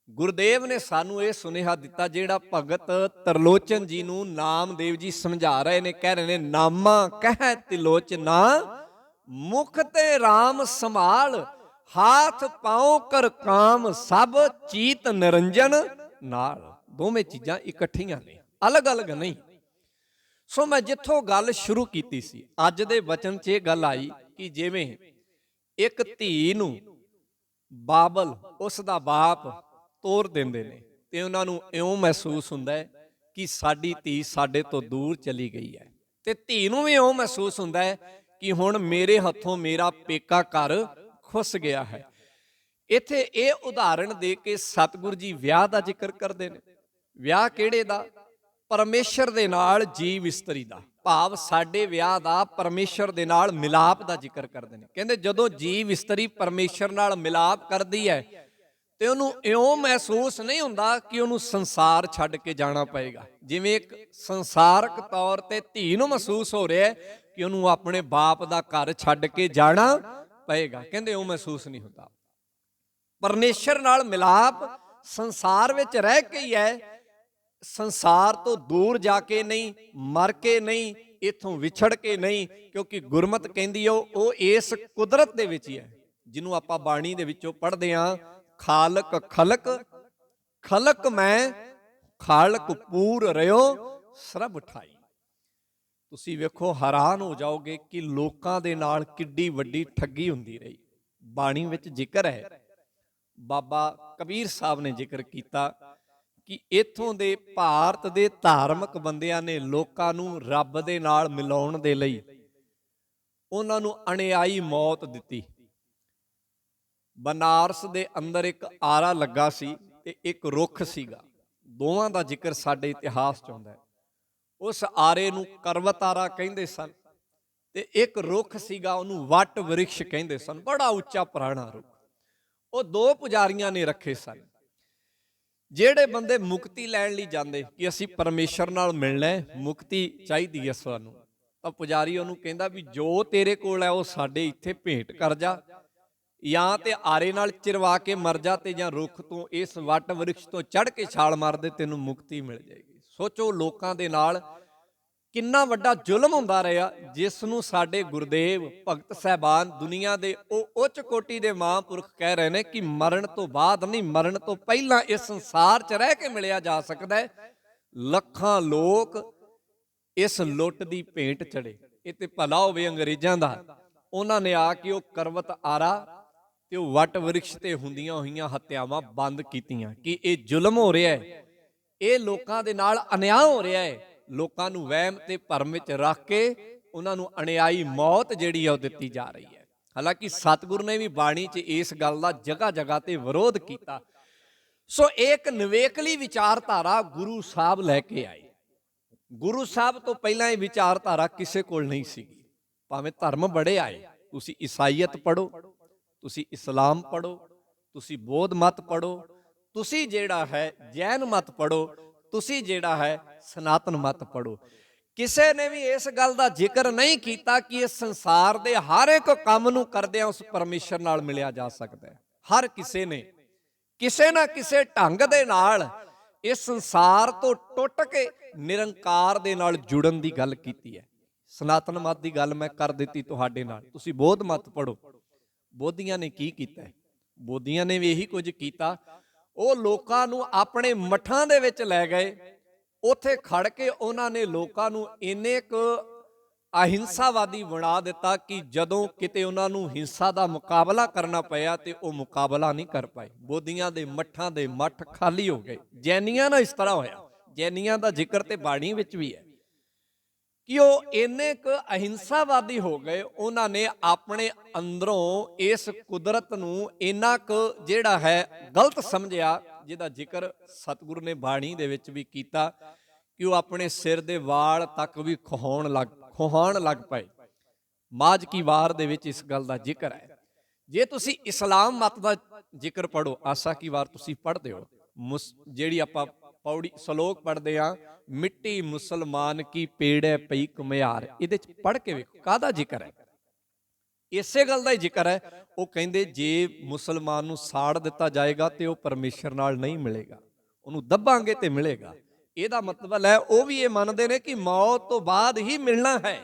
ਗੁਰਦੇਵ ਨੇ ਸਾਨੂੰ ਇਹ ਸੁਨੇਹਾ ਦਿੱਤਾ, ਜਿਹੜਾ ਭਗਤ ਤਰਲੋਚਨ ਜੀ ਨੂੰ ਨਾਮਦੇਵ ਜੀ ਸਮਝਾ ਰਹੇ ਨੇ, ਕਹਿ ਰਹੇ ਨੇ ਨਾਮਾ ਕਹਿ ਤਿਲੋਚਨਾ, ਮੁਖ ਤੇ RAM ਸੰਭਾਲ, ਹਾਥ ਪਾਉ ਕਰ ਕਾਮ, ਸਭ ਚੀਤ ਨਿਰੰਜਨ ਨਾਲ। ਦੋਵੇਂ ਚੀਜ਼ਾਂ ਇਕੱਠੀਆਂ ਨੇ, ਅਲੱਗ-ਅਲੱਗ ਨਹੀਂ। ਸੋ ਮੈਂ ਜਿੱਥੋਂ ਗੱਲ ਸ਼ੁਰੂ ਕੀਤੀ ਸੀ, ਅੱਜ ਦੇ ਵਚਨ 'ਚ ਇਹ ਗੱਲ ਆਈ ਕਿ ਜਿਵੇਂ ਇੱਕ ਧੀ ਨੂੰ ਬਾਬਲ ਉਸ ਦਾ ਬਾਪ ਤੋਰ ਦਿੰਦੇ ਨੇ ਤੇ ਉਹਨਾਂ ਨੂੰ ਇਉਂ ਮਹਿਸੂਸ ਹੁੰਦਾ ਹੈ ਕਿ ਸਾਡੀ ਧੀ ਸਾਡੇ ਤੋਂ ਦੂਰ ਚਲੀ ਗਈ ਹੈ, ਤੇ ਧੀ ਨੂੰ ਵੀ ਇਉਂ ਮਹਿਸੂਸ ਹੁੰਦਾ ਹੈ ਕਿ ਹੁਣ ਮੇਰੇ ਹੱਥੋਂ ਮੇਰਾ ਪੇਕਾ ਘਰ ਖੁੱਸ ਗਿਆ ਹੈ। ਇੱਥੇ ਇਹ ਉਦਾਹਰਣ ਦੇ ਕੇ ਸਤਿਗੁਰੂ ਜੀ ਵਿਆਹ ਦਾ ਜ਼ਿਕਰ ਕਰਦੇ ਨੇ। ਵਿਆਹ ਕਿਹੜੇ ਦਾ? ਪਰਮੇਸ਼ਰ ਦੇ ਨਾਲ ਜੀਵ ਇਸਤਰੀ ਦਾ, ਭਾਵ ਸਾਡੇ ਵਿਆਹ ਦਾ ਪਰਮੇਸ਼ਰ ਦੇ ਨਾਲ ਮਿਲਾਪ ਦਾ ਜ਼ਿਕਰ ਕਰਦੇ ਨੇ। ਕਹਿੰਦੇ ਜਦੋਂ ਜੀਵ ਇਸਤਰੀ ਪਰਮੇਸ਼ਰ ਨਾਲ ਮਿਲਾਪ ਕਰਦੀ ਹੈ ਤੇ ਉਹਨੂੰ ਇਉਂ ਮਹਿਸੂਸ ਨਹੀਂ ਹੁੰਦਾ ਕਿ ਉਹਨੂੰ ਸੰਸਾਰ ਛੱਡ ਕੇ ਜਾਣਾ ਪਏਗਾ, ਜਿਵੇਂ ਇੱਕ ਸੰਸਾਰਕ ਤੌਰ ਤੇ ਧੀ ਨੂੰ ਮਹਿਸੂਸ ਹੋ ਰਿਹਾ ਹੈ ਕਿ ਉਹਨੂੰ ਆਪਣੇ ਬਾਪ ਦਾ ਘਰ ਛੱਡ ਕੇ ਜਾਣਾ ਪਏਗਾ। ਕਹਿੰਦੇ ਉਹ ਮਹਿਸੂਸ ਨਹੀਂ ਹੁੰਦਾ। ਪਰਮੇਸ਼ਰ ਨਾਲ ਮਿਲਾਪ ਸੰਸਾਰ ਵਿੱਚ ਰਹਿ ਕੇ ਹੀ ਹੈ, ਸੰਸਾਰ ਤੋਂ ਦੂਰ ਜਾ ਕੇ ਨਹੀਂ, ਮਰ ਕੇ ਨਹੀਂ, ਇਥੋਂ ਵਿਛੜ ਕੇ ਨਹੀਂ, ਕਿਉਂਕਿ ਗੁਰਮਤ ਕਹਿੰਦੀ ਉਹ ਇਸ ਕੁਦਰਤ ਦੇ ਵਿੱਚ ਹੀ ਹੈ, ਜਿਹਨੂੰ ਆਪਾਂ ਬਾਣੀ ਦੇ ਵਿੱਚੋਂ ਪੜ੍ਹਦੇ ਹਾਂ, ਖਾਲਕ ਖਲਕ ਖਲਕ ਮੈਂ ਖਾਲਕ ਪੂਰ ਰਿਓ ਸਰਬ ਠਾਈ। ਤੁਸੀਂ ਵੇਖੋ, ਹੈਰਾਨ ਹੋ ਜਾਓਗੇ ਕਿ ਲੋਕਾਂ ਦੇ ਨਾਲ ਕਿੱਡੀ ਵੱਡੀ ਠੱਗੀ ਹੁੰਦੀ ਰਹੀ। ਬਾਣੀ ਵਿੱਚ ਜ਼ਿਕਰ ਹੈ, ਬਾਬਾ ਕਬੀਰ ਸਾਹਿਬ ਨੇ ਜ਼ਿਕਰ ਕੀਤਾ ਕਿ ਇੱਥੋਂ ਦੇ ਭਾਰਤ ਦੇ ਧਾਰਮਿਕ ਬੰਦਿਆਂ ਨੇ ਲੋਕਾਂ ਨੂੰ ਰੱਬ ਦੇ ਨਾਲ ਮਿਲਾਉਣ ਦੇ ਲਈ ਉਹਨਾਂ ਨੂੰ ਅਣਿਆਈ ਮੌਤ ਦਿੱਤੀ। ਬਨਾਰਸ ਦੇ ਅੰਦਰ ਇੱਕ ਆਰਾ ਲੱਗਾ ਸੀ ਤੇ ਇੱਕ ਰੁੱਖ ਸੀਗਾ, ਦੋਵਾਂ ਦਾ ਜ਼ਿਕਰ ਸਾਡੇ ਇਤਿਹਾਸ 'ਚ ਆਉਂਦਾ ਹੈ। ਉਸ ਆਰੇ ਨੂੰ ਕਰਵਤ ਆਰਾ ਕਹਿੰਦੇ ਸਨ ਤੇ ਇੱਕ ਰੁੱਖ ਸੀਗਾ, ਉਹਨੂੰ ਵਟ ਵ੍ਰਿਕਸ਼ ਕਹਿੰਦੇ ਸਨ, ਬੜਾ ਉੱਚਾ ਪੁਰਾਣਾ ਰੁੱਖ। ਉਹ ਦੋ ਪੁਜਾਰੀਆਂ ਨੇ ਰੱਖੇ ਸਨ। ਜਿਹੜੇ ਬੰਦੇ ਮੁਕਤੀ ਲੈਣ ਲਈ ਜਾਂਦੇ ਕਿ ਅਸੀਂ ਪਰਮੇਸ਼ਰ ਨਾਲ ਮਿਲਣਾ ਹੈ, ਮੁਕਤੀ ਚਾਹੀਦੀ ਹੈ ਸਾਨੂੰ, ਤਾਂ ਪੁਜਾਰੀ ਉਹਨੂੰ ਕਹਿੰਦਾ ਵੀ ਜੋ ਤੇਰੇ ਕੋਲ ਹੈ ਉਹ ਸਾਡੇ ਇੱਥੇ ਭੇਂਟ ਕਰ ਜਾ, ਜਾਂ ਤੇ ਆਰੇ ਨਾਲ ਚਿਰਵਾ ਕੇ ਮਰ ਜਾ, ਤੇ ਜਾਂ ਰੁੱਖ ਤੋਂ ਇਸ ਵਟ ਵ੍ਰਿਕਸ਼ ਤੋਂ ਚੜ੍ਹ ਕੇ ਛਾਲ ਮਾਰ ਦੇ, ਤੈਨੂੰ ਮੁਕਤੀ ਮਿਲ ਜਾਏਗੀ। ਸੋਚੋ ਲੋਕਾਂ ਦੇ ਨਾਲ ਕਿੰਨਾ ਵੱਡਾ ਜ਼ੁਲਮ ਹੁੰਦਾ ਰਿਹਾ, ਜਿਸ ਨੂੰ ਸਾਡੇ ਗੁਰਦੇਵ ਭਗਤ ਸਾਹਿਬਾਨ ਦੁਨੀਆ ਦੇ ਉਹ ਉੱਚ ਕੋਟੀ ਦੇ ਮਹਾਂਪੁਰਖ ਕਹਿ ਰਹੇ ਨੇ ਕਿ ਮਰਨ ਤੋਂ ਬਾਅਦ ਨਹੀਂ, ਮਰਨ ਤੋਂ ਪਹਿਲਾਂ ਇਸ ਸੰਸਾਰ 'ਚ ਰਹਿ ਕੇ ਮਿਲਿਆ ਜਾ ਸਕਦਾ ਹੈ। ਲੱਖਾਂ ਲੋਕ ਇਸ ਲੁੱਟ ਦੀ ਭੇਂਟ ਚੜੇ। ਇਹ ਤੇ ਭਲਾ ਹੋਵੇ ਅੰਗਰੇਜ਼ਾਂ ਦਾ, ਉਹਨਾਂ ਨੇ ਆ ਕੇ ਉਹ ਕਰਵਤ ਆਰਾ ਤੇ ਉਹ ਵਟ ਵ੍ਰਿਕਸ਼ ਤੇ ਹੁੰਦੀਆਂ ਹੋਈਆਂ ਹੱਤਿਆਵਾਂ ਬੰਦ ਕੀਤੀਆਂ ਕਿ ਇਹ ਜ਼ੁਲਮ ਹੋ ਰਿਹਾ ਹੈ, ਇਹ ਲੋਕਾਂ ਦੇ ਨਾਲ ਅਨਿਆਂ ਹੋ ਰਿਹਾ ਹੈ। ਲੋਕਾਂ ਨੂੰ ਵਹਿਮ ਤੇ ਭਰਮ ਵਿੱਚ ਰੱਖ ਕੇ ਉਹਨਾਂ ਨੂੰ ਅਣਿਆਈ ਮੌਤ ਜਿਹੜੀ ਆ ਉਹ ਦਿੱਤੀ ਜਾ ਰਹੀ ਹੈ। ਹਾਲਾਂਕਿ ਸਤਿਗੁਰੂ ਨੇ ਵੀ ਬਾਣੀ 'ਚ ਇਸ ਗੱਲ ਦਾ ਜਗ੍ਹਾ ਜਗ੍ਹਾ ਤੇ ਵਿਰੋਧ ਕੀਤਾ। ਸੋ ਇੱਕ ਨਿਵੇਕਲੀ ਵਿਚਾਰਧਾਰਾ ਗੁਰੂ ਸਾਹਿਬ ਲੈ ਕੇ ਆਏ। ਗੁਰੂ ਸਾਹਿਬ ਤੋਂ ਪਹਿਲਾਂ ਇਹ ਵਿਚਾਰਧਾਰਾ ਕਿਸੇ ਕੋਲ ਨਹੀਂ ਸੀਗੀ। ਭਾਵੇਂ ਧਰਮ ਬੜੇ ਆਏ, ਤੁਸੀਂ ਈਸਾਈਅਤ ਪੜ੍ਹੋ, ਤੁਸੀਂ ਇਸਲਾਮ ਪੜ੍ਹੋ, ਤੁਸੀਂ ਬੌਧ ਮਤ ਪੜ੍ਹੋ, ਤੁਸੀਂ ਜਿਹੜਾ ਹੈ ਜੈਨ ਮਤ ਪੜ੍ਹੋ, ਤੁਸੀਂ ਜਿਹੜਾ ਹੈ ਸਨਾਤਨ ਮਤ ਪੜ੍ਹੋ। ਕਿਸੇ ਨੇ ਵੀ ਇਸ ਗੱਲ ਦਾ ਜ਼ਿਕਰ ਨਹੀਂ ਕੀਤਾ ਕਿ ਇਸ ਸੰਸਾਰ ਦੇ ਹਰ ਇੱਕ ਕੰਮ ਨੂੰ ਕਰਦਿਆਂ ਉਸ ਪਰਮੇਸ਼ਰ ਨਾਲ ਮਿਲਿਆ ਜਾ ਸਕਦਾ ਹੈ। ਹਰ ਕਿਸੇ ਨੇ ਕਿਸੇ ਨਾ ਕਿਸੇ ਢੰਗ ਦੇ ਨਾਲ ਇਸ ਸੰਸਾਰ ਤੋਂ ਟੁੱਟ ਕੇ ਨਿਰੰਕਾਰ ਦੇ ਨਾਲ ਜੁੜਨ ਦੀ ਗੱਲ ਕੀਤੀ ਹੈ। ਸਨਾਤਨ ਮਤ ਦੀ ਗੱਲ ਮੈਂ ਕਰ ਦਿੱਤੀ ਤੁਹਾਡੇ ਨਾਲ। ਤੁਸੀਂ ਬੌਧ ਮਤ ਪੜ੍ਹੋ। ਬੋਧੀਆਂ ਨੇ ਕੀ ਕੀਤਾ? ਬੋਧੀਆਂ ਨੇ ਵੀ ਇਹੀ ਕੁਝ ਕੀਤਾ। ਉਹ ਲੋਕਾਂ ਨੂੰ ਆਪਣੇ ਮੱਠਾਂ ਦੇ ਵਿੱਚ ਲੈ ਗਏ, ਉੱਥੇ ਖੜ ਕੇ ਉਹਨਾਂ ਨੇ ਲੋਕਾਂ ਨੂੰ ਇੰਨੇ ਕੁ ਅਹਿੰਸਾਵਾਦੀ ਬਣਾ ਦਿੱਤਾ ਕਿ ਜਦੋਂ ਕਿਤੇ ਉਹਨਾਂ ਨੂੰ ਹਿੰਸਾ ਦਾ ਮੁਕਾਬਲਾ ਕਰਨਾ ਪਿਆ ਤੇ ਉਹ ਮੁਕਾਬਲਾ ਨਹੀਂ ਕਰ ਪਾਏ। ਬੋਧੀਆਂ ਦੇ ਮੱਠਾਂ ਦੇ ਮੱਠ ਖਾਲੀ ਹੋ ਗਏ। ਜੈਨੀਆਂ ਨਾਲ ਇਸ ਤਰ੍ਹਾਂ ਹੋਇਆ। ਜੈਨੀਆਂ ਦਾ ਜ਼ਿਕਰ ਤੇ ਬਾਣੀ ਵਿੱਚ ਵੀ ਹੈ ਕਿ ਉਹ ਇੰਨੇ ਕੁ ਅਹਿੰਸਾਵਾਦੀ ਹੋ ਗਏ, ਉਹਨਾਂ ਨੇ ਆਪਣੇ ਅੰਦਰੋਂ ਇਸ ਕੁਦਰਤ ਨੂੰ ਇੰਨਾ ਕੁ ਜਿਹੜਾ ਹੈ ਗਲਤ ਸਮਝਿਆ, ਜਿਹਦਾ ਜ਼ਿਕਰ ਸਤਿਗੁਰੂ ਨੇ ਬਾਣੀ ਦੇ ਵਿੱਚ ਵੀ ਕੀਤਾ ਕਿ ਉਹ ਆਪਣੇ ਸਿਰ ਦੇ ਵਾਲ ਤੱਕ ਵੀ ਖੁਹਾਉਣ ਲੱਗ ਪਏ। ਮਾਝ ਕੀ ਵਾਰ ਦੇ ਵਿੱਚ ਇਸ ਗੱਲ ਦਾ ਜ਼ਿਕਰ ਹੈ। ਜੇ ਤੁਸੀਂ ਇਸਲਾਮ ਮਤ ਦਾ ਜ਼ਿਕਰ ਪੜੋ, ਆਸਾ ਕੀ ਵਾਰ ਤੁਸੀਂ ਪੜ੍ਹਦੇ ਹੋ, ਜਿਹੜੀ ਆਪਾਂ ਪੌੜੀ ਸ਼ਲੋਕ ਪੜ੍ਹਦੇ ਆ, ਮਿੱਟੀ ਮੁਸਲਮਾਨ ਕੀ ਪੇੜੈ ਪਈ ਘੁਮਿਆਰ, ਇਹਦੇ ਚ ਪੜ੍ਹ ਕੇ ਵੇਖੋ ਕਾਹਦਾ ਜ਼ਿਕਰ ਹੈ। ਇਸੇ ਗੱਲ ਦਾ ਹੀ ਜ਼ਿਕਰ ਹੈ। ਉਹ ਕਹਿੰਦੇ ਜੇ ਮੁਸਲਮਾਨ ਨੂੰ ਸਾੜ ਦਿੱਤਾ ਜਾਏਗਾ ਤੇ ਉਹ ਪਰਮੇਸ਼ਰ ਨਾਲ ਨਹੀਂ ਮਿਲੇਗਾ, ਉਹਨੂੰ ਦੱਬਾਂਗੇ ਤੇ ਮਿਲੇਗਾ। ਇਹਦਾ ਮਤਲਬ ਹੈ ਉਹ ਵੀ ਇਹ ਮੰਨਦੇ ਨੇ ਕਿ ਮੌਤ ਤੋਂ ਬਾਅਦ ਹੀ ਮਿਲਣਾ ਹੈ।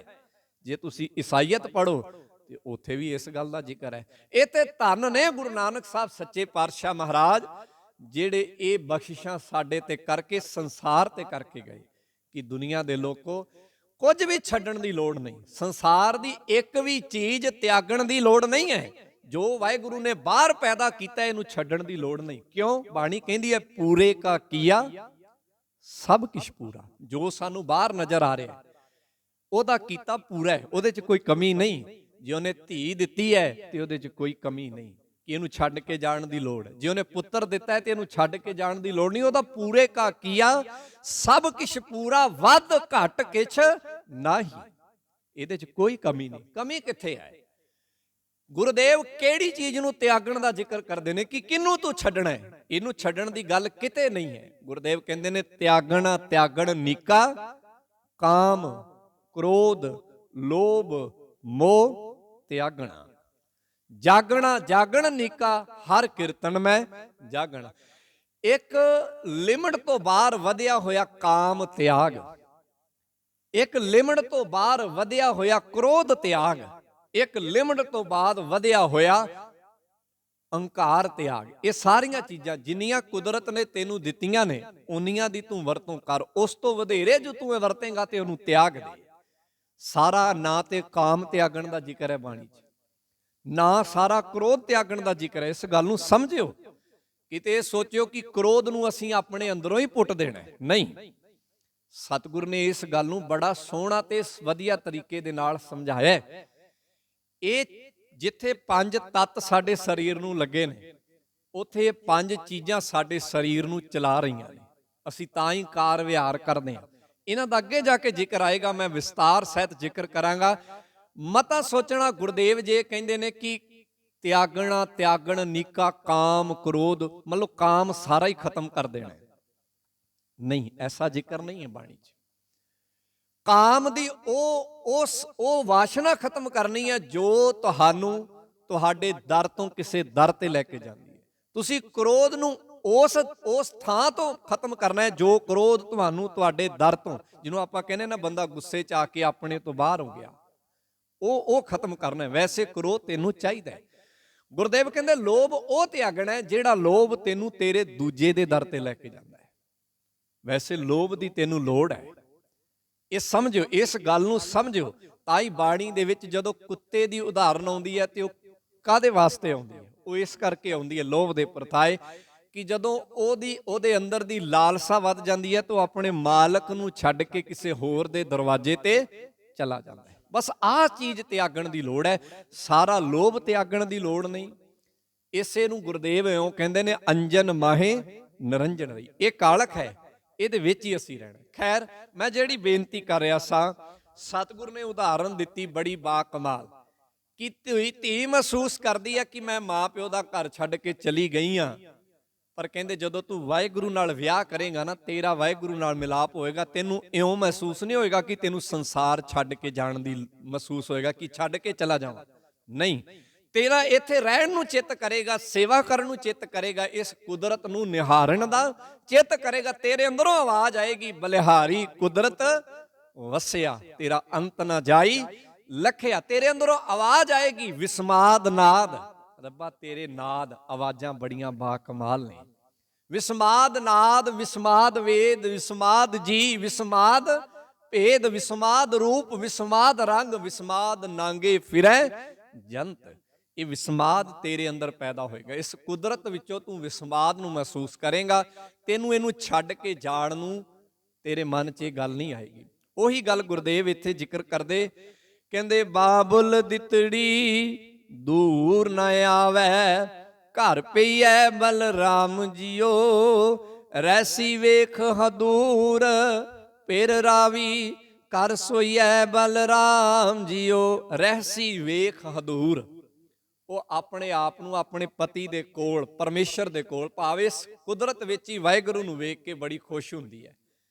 ਜੇ ਤੁਸੀਂ ਈਸਾਈਅਤ ਪੜੋ ਤੇ ਉੱਥੇ ਵੀ ਇਸ ਗੱਲ ਦਾ ਜ਼ਿਕਰ ਹੈ। ਇਹ ਤੇ ਧੰਨ ਨੇ ਗੁਰੂ ਨਾਨਕ ਸਾਹਿਬ ਸੱਚੇ ਪਾਤਸ਼ਾਹ ਮਹਾਰਾਜ, ਜਿਹੜੇ ਇਹ ਬਖਸ਼ਿਸ਼ਾਂ ਸਾਡੇ ਤੇ ਕਰਕੇ, ਸੰਸਾਰ ਤੇ ਕਰਕੇ ਗਏ ਕਿ ਦੁਨੀਆ ਦੇ ਲੋਕੋ ਕੁਝ ਵੀ ਛੱਡਣ ਦੀ ਲੋੜ ਨਹੀਂ, ਸੰਸਾਰ ਦੀ ਇੱਕ ਵੀ ਚੀਜ਼ ਤਿਆਗਣ ਦੀ ਲੋੜ ਨਹੀਂ ਹੈ। ਜੋ ਵਾਹਿਗੁਰੂ ਨੇ ਬਾਹਰ ਪੈਦਾ ਕੀਤਾ ਇਹਨੂੰ ਛੱਡਣ ਦੀ ਲੋੜ ਨਹੀਂ। ਕਿਉਂ? ਬਾਣੀ ਕਹਿੰਦੀ ਹੈ ਪੂਰੇ ਕਾ ਕੀਆ ਸਭ ਕੁਛ ਪੂਰਾ। ਜੋ ਸਾਨੂੰ ਬਾਹਰ ਨਜ਼ਰ ਆ ਰਿਹਾ ਉਹਦਾ ਕੀਤਾ ਪੂਰਾ ਹੈ, ਉਹਦੇ 'ਚ ਕੋਈ ਕਮੀ ਨਹੀਂ। ਜੇ ਉਹਨੇ ਧੀ ਦਿੱਤੀ ਹੈ ਤੇ ਉਹਦੇ 'ਚ ਕੋਈ ਕਮੀ ਨਹੀਂ ਕਿ ਇਹਨੂੰ ਛੱਡ ਕੇ ਜਾਣ ਦੀ ਲੋੜ। ਜੇ ਉਹਨੇ ਪੁੱਤਰ ਦਿੱਤਾ ਹੈ ਤੇ ਇਹਨੂੰ ਛੱਡ ਕੇ ਜਾਣ ਦੀ ਲੋੜ ਨਹੀਂ। ਉਹਦਾ ਪੂਰੇ ਕਾ ਕੀਆ ਸਭ ਕੁਛ ਪੂਰਾ, ਵੱਧ ਘੱਟ ਕਿਛ ਨਹੀਂ, ਇਹਦੇ 'ਚ ਕੋਈ ਕਮੀ ਨਹੀਂ। ਕਮੀ ਕਿੱਥੇ ਹੈ? ਗੁਰਦੇਵ ਕਿਹੜੀ ਚੀਜ਼ ਨੂੰ ਤਿਆਗਣ ਦਾ ਜ਼ਿਕਰ ਕਰਦੇ ਨੇ ਕਿ ਕਿਹਨੂੰ ਤੂੰ ਛੱਡਣਾ ਹੈ? ਇਹਨੂੰ ਛੱਡਣ ਦੀ ਗੱਲ ਕਿਤੇ ਨਹੀਂ ਹੈ। ਗੁਰਦੇਵ ਕਹਿੰਦੇ ਨੇ ਤਿਆਗਣ ਨੀਕਾ, ਕਾਮ ਕ੍ਰੋਧ ਲੋਭ ਮੋਹ ਤਿਆਗਣਾ, ਜਾਗਣ ਨੀਕਾ ਹਰ ਕੀਰਤਨ ਮੈਂ ਜਾਗਣਾ। ਇੱਕ ਲਿਮਟ ਤੋਂ ਬਾਹਰ ਵਧਿਆ ਹੋਇਆ ਕਾਮ ਤਿਆਗ, ਇੱਕ ਲਿਮਟ ਤੋਂ ਬਾਹਰ ਵਧਿਆ ਹੋਇਆ ਕ੍ਰੋਧ ਤਿਆਗ, ਇੱਕ ਲਿਮਟ ਤੋਂ ਬਾਅਦ ਵਧਿਆ ਹੋਇਆ ਅਹੰਕਾਰ ਤਿਆਗ। ਇਹ ਸਾਰੀਆਂ ਚੀਜ਼ਾਂ ਜਿੰਨੀਆਂ ਕੁਦਰਤ ਨੇ ਤੈਨੂੰ ਦਿੱਤੀਆਂ ਨੇ ਉਨੀਆਂ ਦੀ ਤੂੰ ਵਰਤੋਂ ਕਰ। ਉਸ ਤੋਂ ਵਧੇਰੇ ਜੋ ਤੂੰ ਵਰਤੇਂਗਾ ਤੇ ਉਹਨੂੰ ਤਿਆਗ ਦੇ। ਸਾਰਾ ਨਾ ਤੇ ਕਾਮ ਤਿਆਗਣ ਦਾ ਜ਼ਿਕਰ ਹੈ ਬਾਣੀ 'ਚ, ਨਾ ਸਾਰਾ ਕ੍ਰੋਧ ਤਿਆਗਣ ਦਾ ਜ਼ਿਕਰ ਹੈ। ਇਸ ਗੱਲ ਨੂੰ ਸਮਝਿਓ। ਕਿਤੇ ਸੋਚਿਓ ਕਿ ਕ੍ਰੋਧ ਨੂੰ ਅਸੀਂ ਆਪਣੇ ਅੰਦਰੋਂ ਹੀ ਪੁੱਟ ਦੇਣਾ, ਨਹੀਂ। ਸਤਿਗੁਰ ਨੇ ਇਸ ਗੱਲ ਨੂੰ ਬੜਾ ਸੋਹਣਾ ਤੇ ਵਧੀਆ ਤਰੀਕੇ ਦੇ ਨਾਲ ਸਮਝਾਇਆ। ਇਹ ਜਿੱਥੇ ਪੰਜ ਤੱਤ ਸਾਡੇ ਸਰੀਰ ਨੂੰ ਲੱਗੇ ਨੇ, ਉੱਥੇ ਇਹ ਪੰਜ ਚੀਜ਼ਾਂ ਸਾਡੇ ਸਰੀਰ ਨੂੰ ਚਲਾ ਰਹੀਆਂ ਨੇ। ਅਸੀਂ ਤਾਂ ਹੀ ਕਾਰ ਵਿਹਾਰ ਕਰਦੇ ਹਾਂ। ਇਹਨਾਂ ਦਾ ਅੱਗੇ ਜਾ ਕੇ ਜ਼ਿਕਰ ਆਏਗਾ, ਮੈਂ ਵਿਸਤਾਰ ਸਹਿਤ ਜ਼ਿਕਰ ਕਰਾਂਗਾ। ਮਤਾ ਸੋਚਣਾ ਗੁਰਦੇਵ ਜੀ ਕਹਿੰਦੇ ਨੇ ਕਿ ਤਿਆਗਣ ਨੀਕਾ ਕਾਮ ਕ੍ਰੋਧ, ਮਤਲਬ ਕਾਮ ਸਾਰਾ ਹੀ ਖਤਮ ਕਰ ਦੇਣਾ। ਨਹੀਂ, ਐਸਾ ਜ਼ਿਕਰ ਨਹੀਂ ਹੈ ਬਾਣੀ 'ਚ। ਕਾਮ ਦੀ ਉਹ ਵਾਸ਼ਨਾ ਖਤਮ ਕਰਨੀ ਹੈ ਜੋ ਤੁਹਾਨੂੰ ਤੁਹਾਡੇ ਦਰ ਤੋਂ ਕਿਸੇ ਦਰ ਤੇ ਲੈ ਕੇ ਜਾਂਦੀ ਹੈ। ਤੁਸੀਂ ਕ੍ਰੋਧ ਨੂੰ ਉਸ ਥਾਂ ਤੋਂ ਖਤਮ ਕਰਨਾ ਹੈ ਜੋ ਕ੍ਰੋਧ ਤੁਹਾਨੂੰ ਤੁਹਾਡੇ ਦਰ ਤੋਂ, ਜਿਹਨੂੰ ਆਪਾਂ ਕਹਿੰਦੇ ਨਾ ਬੰਦਾ ਗੁੱਸੇ 'ਚ ਆ ਕੇ ਆਪਣੇ ਤੋਂ ਬਾਹਰ ਹੋ ਗਿਆ, ਉਹ ਖਤਮ ਕਰਨਾ ਹੈ। ਵੈਸੇ ਕ੍ਰੋਧ ਤੈਨੂੰ ਚਾਹੀਦਾ ਹੈ। ਗੁਰਦੇਵ ਕਹਿੰਦੇ ਲੋਭ ਉਹ ਤਿਆਗਣਾ ਹੈ ਜਿਹੜਾ ਲੋਭ ਤੈਨੂੰ ਤੇਰੇ ਦੂਜੇ ਦੇ ਦਰ ਤੇ ਲੈ ਕੇ ਜਾਂਦਾ ਹੈ। ਵੈਸੇ ਲੋਭ ਦੀ ਤੈਨੂੰ ਲੋੜ ਹੈ, ਇਹ ਸਮਝਿਓ, ਇਸ ਗੱਲ ਨੂੰ ਸਮਝਿਓ। ਤਾਂ ਹੀ ਬਾਣੀ ਦੇ ਵਿੱਚ ਜਦੋਂ ਕੁੱਤੇ ਦੀ ਉਦਾਹਰਨ ਆਉਂਦੀ ਹੈ ਤੇ ਉਹ ਕਾਹਦੇ ਵਾਸਤੇ ਆਉਂਦੀ ਹੈ? ਉਹ ਇਸ ਕਰਕੇ ਆਉਂਦੀ ਹੈ ਲੋਭ ਦੇ ਪ੍ਰਤਾਏ, ਕਿ ਜਦੋਂ ਉਹਦੇ ਅੰਦਰ ਦੀ ਲਾਲਸਾ ਵੱਧ ਜਾਂਦੀ ਹੈ ਤਾਂ ਉਹ ਆਪਣੇ ਮਾਲਕ ਨੂੰ ਛੱਡ ਕੇ ਕਿਸੇ ਹੋਰ ਦੇ ਦਰਵਾਜ਼ੇ ਤੇ ਚਲਾ ਜਾਂਦਾ ਹੈ। ਬਸ ਆਹ ਚੀਜ਼ ਤਿਆਗਣ ਦੀ ਲੋੜ ਹੈ, ਸਾਰਾ ਲੋਭ ਤਿਆਗਣ ਦੀ ਲੋੜ ਨਹੀਂ। ਇਸੇ ਨੂੰ ਗੁਰਦੇਵ ਇਉਂ ਕਹਿੰਦੇ ਨੇ ਅੰਜਨ ਮਾਹੇ ਨਿਰੰਜਨ ਰਹੀ। ਇਹ ਕਾਲਖ ਹੈ, ਇਹਦੇ ਵਿੱਚ ਹੀ ਅਸੀਂ ਰਹਿਣਾ। ਖੈਰ, ਮੈਂ ਜਿਹੜੀ ਬੇਨਤੀ ਕਰ ਰਿਹਾ ਸਾਂ, ਸਤਿਗੁਰ ਨੇ ਉਦਾਹਰਨ ਦਿੱਤੀ ਬੜੀ ਬਾ ਕਮਾਲ ਕਿ ਧੀ ਮਹਿਸੂਸ ਕਰਦੀ ਹੈ ਕਿ ਮੈਂ ਮਾਂ ਪਿਓ ਦਾ ਘਰ ਛੱਡ ਕੇ ਚਲੀ ਗਈ ਹਾਂ, ਪਰ ਕਹਿੰਦੇ ਜਦੋਂ ਤੂੰ ਵਾਹਿਗੁਰੂ ਨਾਲ ਵਿਆਹ ਕਰੇਗਾ ਨਾ, ਤੇਰਾ ਵਾਹਿਗੁਰੂ ਨਾਲ ਮਿਲਾਪ ਹੋਏਗਾ, ਤੈਨੂੰ ਇਉਂ ਮਹਿਸੂਸ ਨਹੀਂ ਹੋਏਗਾ ਕਿ ਤੈਨੂੰ ਸੰਸਾਰ ਛੱਡ ਕੇ ਜਾਣ ਦੀ ਮਹਿਸੂਸ ਹੋਏਗਾ ਕਿ ਛੱਡ ਕੇ ਚਲਾ ਜਾਵਾਂ। ਨਹੀਂ, ਤੇਰਾ ਇੱਥੇ ਰਹਿਣ ਨੂੰ ਚਿੱਤ ਕਰੇਗਾ, ਸੇਵਾ ਕਰਨ ਨੂੰ ਚਿੱਤ ਕਰੇਗਾ, ਇਸ ਕੁਦਰਤ ਨੂੰ ਨਿਹਾਰਨ ਦਾ ਚਿੱਤ ਕਰੇਗਾ। ਤੇਰੇ ਅੰਦਰੋਂ ਆਵਾਜ਼ ਆਏਗੀ, ਬਲਿਹਾਰੀ ਕੁਦਰਤ ਵਸਿਆ ਤੇਰਾ ਅੰਤ ਨਾ ਜਾਈ ਲਖਿਆ। ਤੇਰੇ ਅੰਦਰੋਂ ਆਵਾਜ਼ ਆਏਗੀ ਵਿਸਮਾਦ ਨਾਦ, ਰੱਬਾ ਤੇਰੇ ਨਾਦ ਆਵਾਜ਼ਾਂ ਬੜੀਆਂ ਬਾ ਕਮਾਲ ਨੇ। ਵਿਸਮਾਦ ਨਾਦ, ਵਿਸਮਾਦ ਵੇਦ, ਵਿਸਮਾਦ ਜੀ, ਵਿਸਮਾਦ ਭੇਦ ਵਿਸਮਾਦ ਰੂਪ ਵਿਸਮਾਦ ਰੰਗ ਵਿਸਮਾਦ ਨਾਂਗੇ ਫਿਰੈ ਜੰਤ। ਇਹ ਵਿਸਮਾਦ ਤੇਰੇ ਅੰਦਰ ਪੈਦਾ ਹੋਏਗਾ। ਇਸ ਕੁਦਰਤ ਵਿੱਚੋਂ ਤੂੰ ਵਿਸਮਾਦ ਨੂੰ ਮਹਿਸੂਸ ਕਰੇਗਾ। ਤੈਨੂੰ ਇਹਨੂੰ ਛੱਡ ਕੇ ਜਾਣ ਨੂੰ ਤੇਰੇ ਮਨ 'ਚ ਇਹ ਗੱਲ ਨਹੀਂ ਆਏਗੀ। ਉਹੀ ਗੱਲ ਗੁਰਦੇਵ ਇੱਥੇ ਜ਼ਿਕਰ ਕਰਦੇ, ਕਹਿੰਦੇ ਬਾਬੁਲ ਦਿਤੜੀ ਦੂਰ ਨ ਆਵੈ, ਘਰ ਪਈਐ ਬਲਰਾਮ ਜੀਓ, ਰੈਸੀ ਵੇਖ ਹਦੂਰ ਪਿਰ ਰਾਵੀ, ਕਰ ਸੋਈਐ ਬਲਰਾਮ ਜੀਓ। ਰਹਿਸੀ ਵੇਖ ਹਦੂਰ, ਉਹ ਆਪਣੇ ਆਪ ਨੂੰ ਆਪਣੇ ਪਤੀ ਦੇ ਕੋਲ, ਪਰਮੇਸ਼ਰ ਦੇ ਕੋਲ, ਭਾਵੇਂ ਇਸ ਕੁਦਰਤ ਵਿੱਚ ਹੀ ਵਾਹਿਗੁਰੂ ਨੂੰ ਵੇਖ ਕੇ ਬੜੀ ਖੁਸ਼ ਹੁੰਦੀ ਹੈ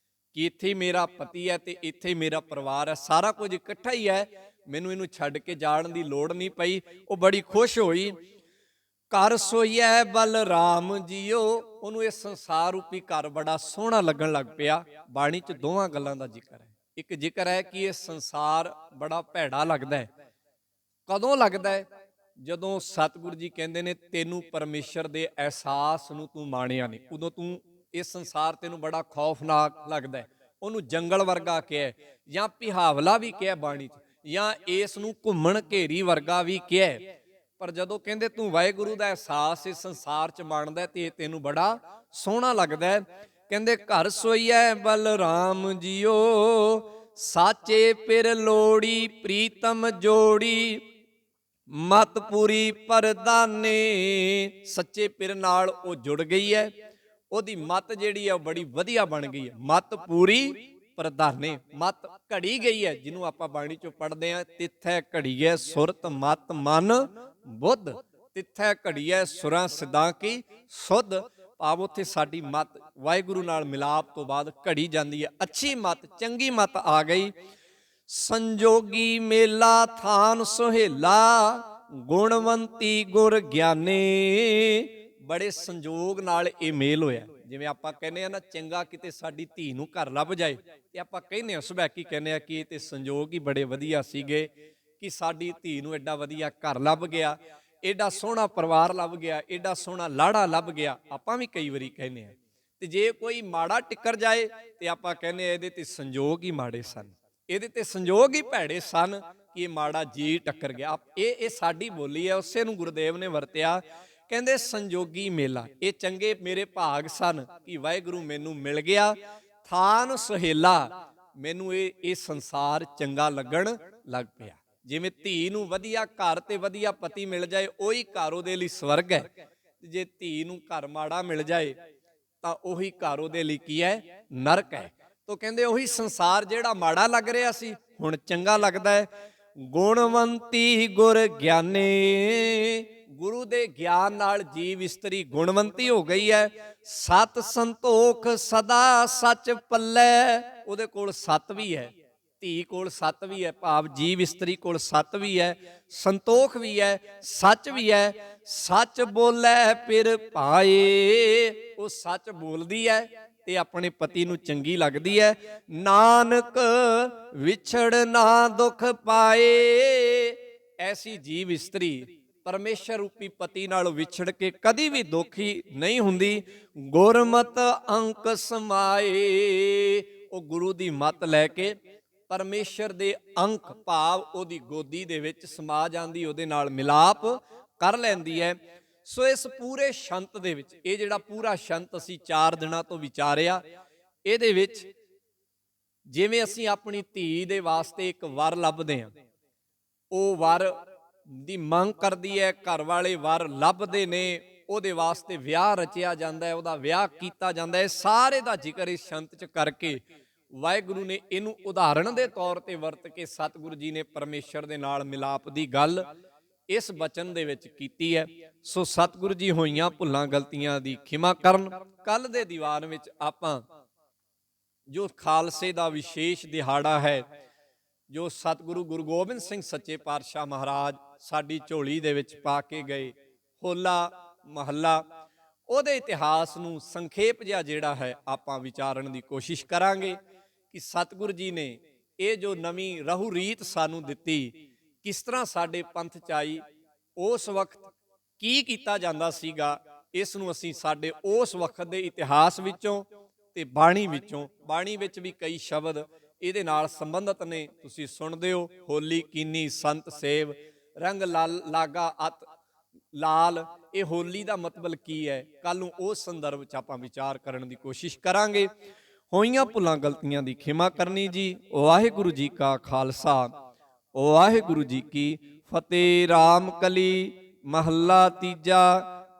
ਕਿ ਇੱਥੇ ਹੀ ਮੇਰਾ ਪਤੀ ਹੈ ਤੇ ਇੱਥੇ ਹੀ ਮੇਰਾ ਪਰਿਵਾਰ ਹੈ, ਸਾਰਾ ਕੁਝ ਇਕੱਠਾ ਹੀ ਹੈ, ਮੈਨੂੰ ਇਹਨੂੰ ਛੱਡ ਕੇ ਜਾਣ ਦੀ ਲੋੜ ਨਹੀਂ ਪਈ। ਉਹ ਬੜੀ ਖੁਸ਼ ਹੋਈ। ਘਰ ਸੋਈਐ ਬਲਰਾਮ ਜੀਓ, ਉਹਨੂੰ ਇਹ ਸੰਸਾਰ ਰੂਪੀ ਘਰ ਬੜਾ ਸੋਹਣਾ ਲੱਗਣ ਲੱਗ ਪਿਆ। ਬਾਣੀ 'ਚ ਦੋਵਾਂ ਗੱਲਾਂ ਦਾ ਜ਼ਿਕਰ ਹੈ। ਇੱਕ ਜ਼ਿਕਰ ਹੈ ਕਿ ਇਹ ਸੰਸਾਰ ਬੜਾ ਭੈੜਾ ਲੱਗਦਾ ਹੈ। ਕਦੋਂ ਲੱਗਦਾ ਹੈ? ਜਦੋਂ ਸਤਿਗੁਰੂ ਜੀ ਕਹਿੰਦੇ ਨੇ ਤੈਨੂੰ ਪਰਮੇਸ਼ਰ ਦੇ ਅਹਿਸਾਸ ਨੂੰ ਤੂੰ ਮਾਣਿਆ ਨਹੀਂ, ਉਦੋਂ ਤੂੰ ਇਹ ਸੰਸਾਰ ਤੈਨੂੰ ਬੜਾ ਖੌਫਨਾਕ ਲੱਗਦਾ ਹੈ। ਉਹਨੂੰ ਜੰਗਲ ਵਰਗਾ ਕਿਹਾ ਜਾਂ ਪਿਹਾਵਲਾ ਵੀ ਕਿਹਾ ਬਾਣੀ 'ਚ, ਜਾਂ ਇਸ ਨੂੰ ਘੁੰਮਣ ਘੇਰੀ ਵਰਗਾ ਵੀ ਕਿਹਾ। ਪਰ ਜਦੋਂ ਕਹਿੰਦੇ ਤੂੰ ਵਾਹਿਗੁਰੂ ਦਾ ਅਹਿਸਾਸ ਇਸ ਸੰਸਾਰ 'ਚ ਮਾਣਦਾ ਤੇ ਇਹ ਤੈਨੂੰ ਬੜਾ ਸੋਹਣਾ ਲੱਗਦਾ ਹੈ। ਕਹਿੰਦੇ ਘਰ ਸੋਈਐ ਬਲਰਾਮ ਜੀਓ, ਸਾਚੇ ਪਿਰ ਲੋੜੀ ਪ੍ਰੀਤਮ ਜੋੜੀ, ਮਤ ਪੂਰੀ ਪਰਦਾਨੇ। ਸੱਚੇ ਪਿਰ ਨਾਲ ਉਹ ਜੁੜ ਗਈ ਹੈ, ਉਹਦੀ ਮਤ ਜਿਹੜੀ ਹੈ ਉਹ ਬੜੀ ਵਧੀਆ ਬਣ ਗਈ ਹੈ। ਮਤ ਪੂਰੀ ਪ੍ਰਧਾਨੇ, ਮਤ ਘੜੀ ਗਈ ਹੈ, ਜਿਹਨੂੰ ਆਪਾਂ ਬਾਣੀ ਚੋਂ ਪੜ੍ਹਦੇ ਹਾਂ, ਤਿੱਥੈ ਘੜੀਐ ਸੁਰਤ ਮਤ ਮਨ ਬੁੱਧ। ਤਿੱਥੈ ਘੜੀਐ ਸੁਰਾਂ ਸਿੱਧਾਂ ਕੀ ਸੁਧ, ਭਾਵ ਉੱਥੇ ਸਾਡੀ ਮਤ ਵਾਹਿਗੁਰੂ ਨਾਲ ਮਿਲਾਪ ਤੋਂ ਬਾਅਦ ਘੜੀ ਜਾਂਦੀ ਹੈ। ਅੱਛੀ ਮਤ, ਚੰਗੀ ਮਤ ਆ ਗਈ। ਸੰਜੋਗੀ ਮੇਲਾ ਥਾਨ ਸੁਹੇਲਾ, ਗੁਣਵੰਤੀ ਗੁਰ ਗਿਆਨੀ। ਬੜੇ ਸੰਜੋਗ ਨਾਲ ਇਹ ਮੇਲ ਹੋਇਆ। ਜਿਵੇਂ ਆਪਾਂ ਕਹਿੰਦੇ ਆ ਨਾ, ਚੰਗਾ ਕਿਤੇ ਸਾਡੀ ਧੀ ਨੂੰ ਘਰ ਲੱਭ ਜਾਏ, ਤੇ ਆਪਾਂ ਕਹਿੰਦੇ ਆ ਸੁਭੈਕੀ ਕਹਿੰਦੇ ਆ ਕਿ ਇਹ ਤੇ ਸੰਜੋਗ ਹੀ ਬੜੇ ਵਧੀਆ ਸੀਗੇ ਕਿ ਸਾਡੀ ਧੀ ਨੂੰ ਐਡਾ ਵਧੀਆ ਘਰ ਲੱਭ ਗਿਆ, ਐਡਾ ਸੋਹਣਾ ਪਰਿਵਾਰ ਲੱਭ ਗਿਆ, ਐਡਾ ਸੋਹਣਾ ਲਾੜਾ ਲੱਭ ਗਿਆ। ਆਪਾਂ ਵੀ ਕਈ ਵਾਰੀ ਕਹਿੰਦੇ ਆ। ਤੇ ਜੇ ਕੋਈ ਮਾੜਾ ਟਿੱਕਰ ਜਾਏ ਤੇ ਆਪਾਂ ਕਹਿੰਦੇ ਆ ਇਹਦੇ ਤੇ ਸੰਜੋਗ ਹੀ ਮਾੜੇ ਸਨ, ਇਹਦੇ ਤੇ ਸੰਜੋਗ ਹੀ ਭੈੜੇ ਸਨ ਕਿ ਇਹ ਮਾੜਾ ਜੀ ਟੱਕਰ ਗਿਆ। ਇਹ ਸਾਡੀ ਬੋਲੀ ਹੈ, ਉਸੇ ਨੂੰ ਗੁਰਦੇਵ ਨੇ ਵਰਤਿਆ। ਕਹਿੰਦੇ ਸੰਜੋਗੀ ਮੇਲਾ, ਇਹ ਚੰਗੇ ਮੇਰੇ ਭਾਗ ਸਨ ਕਿ ਵਾਹਿਗੁਰੂ ਮੈਨੂੰ ਮਿਲ ਗਿਆ। ਥਾਨ ਸੁਹੇਲਾ, ਮੈਨੂੰ ਇਹ ਸੰਸਾਰ ਚੰਗਾ ਲੱਗਣ ਲੱਗ ਪਿਆ। ਜਿਵੇਂ ਧੀ ਨੂੰ ਵਧੀਆ ਘਰ ਤੇ ਵਧੀਆ ਪਤੀ ਮਿਲ ਜਾਏ, ਉਹੀ ਘਰ ਉਹਦੇ ਲਈ ਸਵਰਗ ਹੈ। ਜੇ ਧੀ ਨੂੰ ਘਰ ਮਾੜਾ ਮਿਲ ਜਾਏ ਤਾਂ ਉਹੀ ਘਰ ਉਹਦੇ ਲਈ ਕੀ ਹੈ? ਨਰਕ ਹੈ। ਤੋ ਕਹਿੰਦੇ ਉਹੀ ਸੰਸਾਰ ਜਿਹੜਾ ਮਾੜਾ ਲੱਗ ਰਿਹਾ ਸੀ ਹੁਣ ਚੰਗਾ ਲੱਗਦਾ ਹੈ। ਗੁਣਵੰਤੀ ਗੁਰ ਗਿਆਨੀ, ਗੁਰੂ ਦੇ ਗਿਆਨ ਨਾਲ ਜੀਵ ਇਸਤਰੀ ਗੁਣਵੰਤੀ ਹੋ ਗਈ ਹੈ। ਸਤ ਸੰਤੋਖ ਸਦਾ ਸੱਚ ਪੱਲੇ, ਉਹਦੇ ਕੋਲ ਸੱਤ ਵੀ ਹੈ, ਧੀ ਕੋਲ ਸੱਤ ਵੀ ਹੈ, ਭਾਵ ਜੀਵ ਇਸਤਰੀ ਕੋਲ ਸੱਤ ਵੀ ਹੈ, ਸੰਤੋਖ ਵੀ ਹੈ, ਸੱਚ ਵੀ ਹੈ। ਸੱਚ ਬੋਲੇ ਫਿਰ ਪਾਏ, ਉਹ ਸੱਚ ਬੋਲਦੀ ਹੈ ਤੇ ਆਪਣੇ ਪਤੀ ਨੂੰ ਚੰਗੀ ਲੱਗਦੀ ਹੈ। ਨਾਨਕ ਵਿਛੜ ਨਾ ਦੁੱਖ ਪਾਏ, ਐਸੀ ਜੀਵ ਇਸਤਰੀ ਪਰਮੇਸ਼ਰ ਰੂਪੀ ਪਤੀ ਨਾਲ ਵਿਛੜ ਕੇ ਕਦੀ ਵੀ ਦੁਖੀ ਨਹੀਂ ਹੁੰਦੀ। ਗੁਰਮਤ ਅੰਕ ਸਮਾਏ, ਉਹ ਗੁਰੂ ਦੀ ਮਤ ਲੈ ਕੇ ਪਰਮੇਸ਼ਰ ਦੇ ਅੰਕ, ਭਾਵ ਉਹਦੀ ਗੋਦੀ ਦੇ ਵਿੱਚ ਸਮਾ ਜਾਂਦੀ, ਉਹਦੇ ਨਾਲ ਮਿਲਾਪ ਕਰ ਲੈਂਦੀ ਹੈ। ਸੋ ਇਸ ਪੂਰੇ ਸ਼ੰਤ ਦੇ ਵਿੱਚ, ਇਹ ਜਿਹੜਾ ਪੂਰਾ ਸ਼ੰਤ ਅਸੀਂ 4 ਦਿਨਾਂ ਤੋਂ ਵਿਚਾਰਿਆ, ਇਹਦੇ ਵਿੱਚ ਜਿਵੇਂ ਅਸੀਂ ਆਪਣੀ ਧੀ ਦੇ ਵਾਸਤੇ ਇੱਕ ਵਰ ਲੱਭਦੇ ਹਾਂ, ਉਹ ਵਰ ਦੀ ਮੰਗ ਕਰਦੀ ਹੈ, ਘਰ ਵਾਲੇ ਵਰ ਲੱਭਦੇ ਨੇ, ਉਹਦੇ ਵਾਸਤੇ ਵਿਆਹ ਰਚਿਆ ਜਾਂਦਾ ਹੈ, ਉਹਦਾ ਵਿਆਹ ਕੀਤਾ ਜਾਂਦਾ ਹੈ। ਸਾਰੇ ਦਾ ਜ਼ਿਕਰ ਇਸ ਸ਼ੰਤ 'ਚ ਕਰਕੇ ਵਾਹਿਗੁਰੂ ਨੇ ਇਹਨੂੰ ਉਦਾਹਰਣ ਦੇ ਤੌਰ ਤੇ ਵਰਤ ਕੇ ਸਤਿਗੁਰੂ ਜੀ ਨੇ ਪਰਮੇਸ਼ਰ ਦੇ ਨਾਲ ਮਿਲਾਪ ਦੀ ਗੱਲ ਇਸ ਬਚਨ ਦੇ ਵਿੱਚ ਕੀਤੀ ਹੈ। ਸੋ ਸਤਿਗੁਰੂ ਜੀ ਹੋਈਆਂ ਭੁੱਲਾਂ ਗਲਤੀਆਂ ਦੀ ਖਿਮਾ ਕਰਨ। ਕੱਲ ਦੇ ਦੀਵਾਨ ਵਿੱਚ ਆਪਾਂ ਜੋ ਖਾਲਸੇ ਦਾ ਵਿਸ਼ੇਸ਼ ਦਿਹਾੜਾ ਹੈ, ਜੋ ਸਤਿਗੁਰੂ ਗੁਰੂ ਗੋਬਿੰਦ ਸਿੰਘ ਸੱਚੇ ਪਾਤਸ਼ਾਹ ਮਹਾਰਾਜ ਸਾਡੀ ਝੋਲੀ ਦੇ ਵਿੱਚ ਪਾ ਕੇ ਗਏ, ਹੋਲਾ ਮਹੱਲਾ, ਉਹਦੇ ਇਤਿਹਾਸ ਨੂੰ ਸੰਖੇਪ ਜਿਹਾ ਜਿਹੜਾ ਹੈ ਆਪਾਂ ਵਿਚਾਰਨ ਦੀ ਕੋਸ਼ਿਸ਼ ਕਰਾਂਗੇ ਕਿ ਸਤਿਗੁਰੂ ਜੀ ਨੇ ਇਹ ਜੋ ਨਵੀਂ ਰਹੂ ਰੀਤ ਸਾਨੂੰ ਦਿੱਤੀ, ਕਿਸ ਤਰ੍ਹਾਂ ਸਾਡੇ ਪੰਥ 'ਚ ਆਈ, ਉਸ ਵਕਤ ਕੀ ਕੀਤਾ ਜਾਂਦਾ ਸੀਗਾ, ਇਸ ਨੂੰ ਅਸੀਂ ਸਾਡੇ ਉਸ ਵਕਤ ਦੇ ਇਤਿਹਾਸ ਵਿੱਚੋਂ ਤੇ ਬਾਣੀ ਵਿੱਚੋਂ, ਬਾਣੀ ਵਿੱਚ ਵੀ ਕਈ ਸ਼ਬਦ ਇਹਦੇ ਨਾਲ ਸੰਬੰਧਿਤ ਨੇ, ਤੁਸੀਂ ਸੁਣਦੇ ਹੋ। ਹੋਲੀ ਕੀਨੀ ਸੰਤ ਸੇਵ, ਰੰਗ ਲਾਗਾ ਅਤ ਲਾਲ, ਇਹ ਹੋਲੀ ਦਾ ਮਤਲਬ ਕੀ ਹੈ? ਕੱਲ ਨੂੰ ਉਸ ਸੰਦਰਭ 'ਚ ਆਪਾਂ ਵਿਚਾਰ ਕਰਨ ਦੀ ਕੋਸ਼ਿਸ਼ ਕਰਾਂਗੇ। ਹੋਈਆਂ ਭੁੱਲਾਂ ਗਲਤੀਆਂ ਦੀ ਖਿਮਾ ਕਰਨੀ ਜੀ। ਵਾਹਿਗੁਰੂ ਜੀ ਕਾ ਖਾਲਸਾ, ਵਾਹਿਗੁਰੂ ਜੀ ਕੀ ਫਤਿਹ। ਰਾਮ ਕਲੀ ਮਹੱਲਾ ਤੀਜਾ।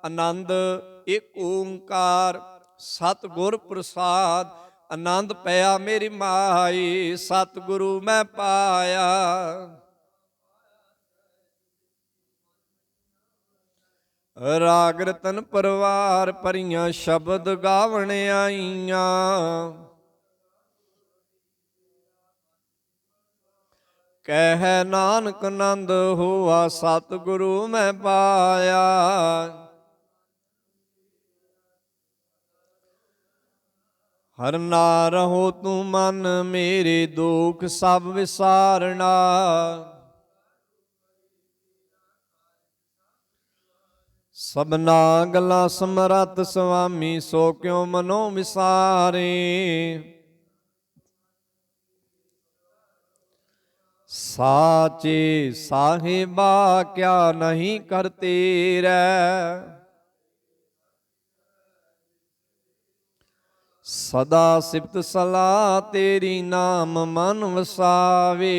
ਆਨੰਦ ਇੱਕ ਓੰਕਾਰ ਸਤਿਗੁਰ ਪ੍ਰਸਾਦ, ਆਨੰਦ ਪਿਆ ਮੇਰੀ ਮਾਈ, ਸਤਿਗੁਰੂ ਮੈਂ ਪਾਇਆ। ਰਾਗ ਰਤਨ ਪਰਵਾਰ ਭਰੀਆਂ, ਸ਼ਬਦ ਗਾਵਣ ਆਈਆਂ। ਕਹਿ ਨਾਨਕ ਆਨੰਦ ਹੋਆ, ਸਤਿਗੁਰੂ ਮੈਂ ਪਾਇਆ। ਹਰ ਨਾ ਰਹੋ ਤੂੰ ਮਨ ਮੇਰੇ, ਦੁਖ ਸਭ ਵਿਸਾਰਨਾ। ਸਭਨਾ ਗੱਲਾਂ ਸਮਰੱਥ ਸੁਆਮੀ, ਸੋ ਕਿਉ ਮਨੋ ਵਿਸਾਰੇ। ਸਾਚੇ ਸਾਹਿਬਾ ਕਿਆ ਨਹੀਂ ਕਰਤੇ ਰੈ, ਸਦਾ ਸਿਫਤ ਸਲਾਹ ਤੇਰੀ, ਨਾਮ ਮਨ ਵਸਾਵੇ।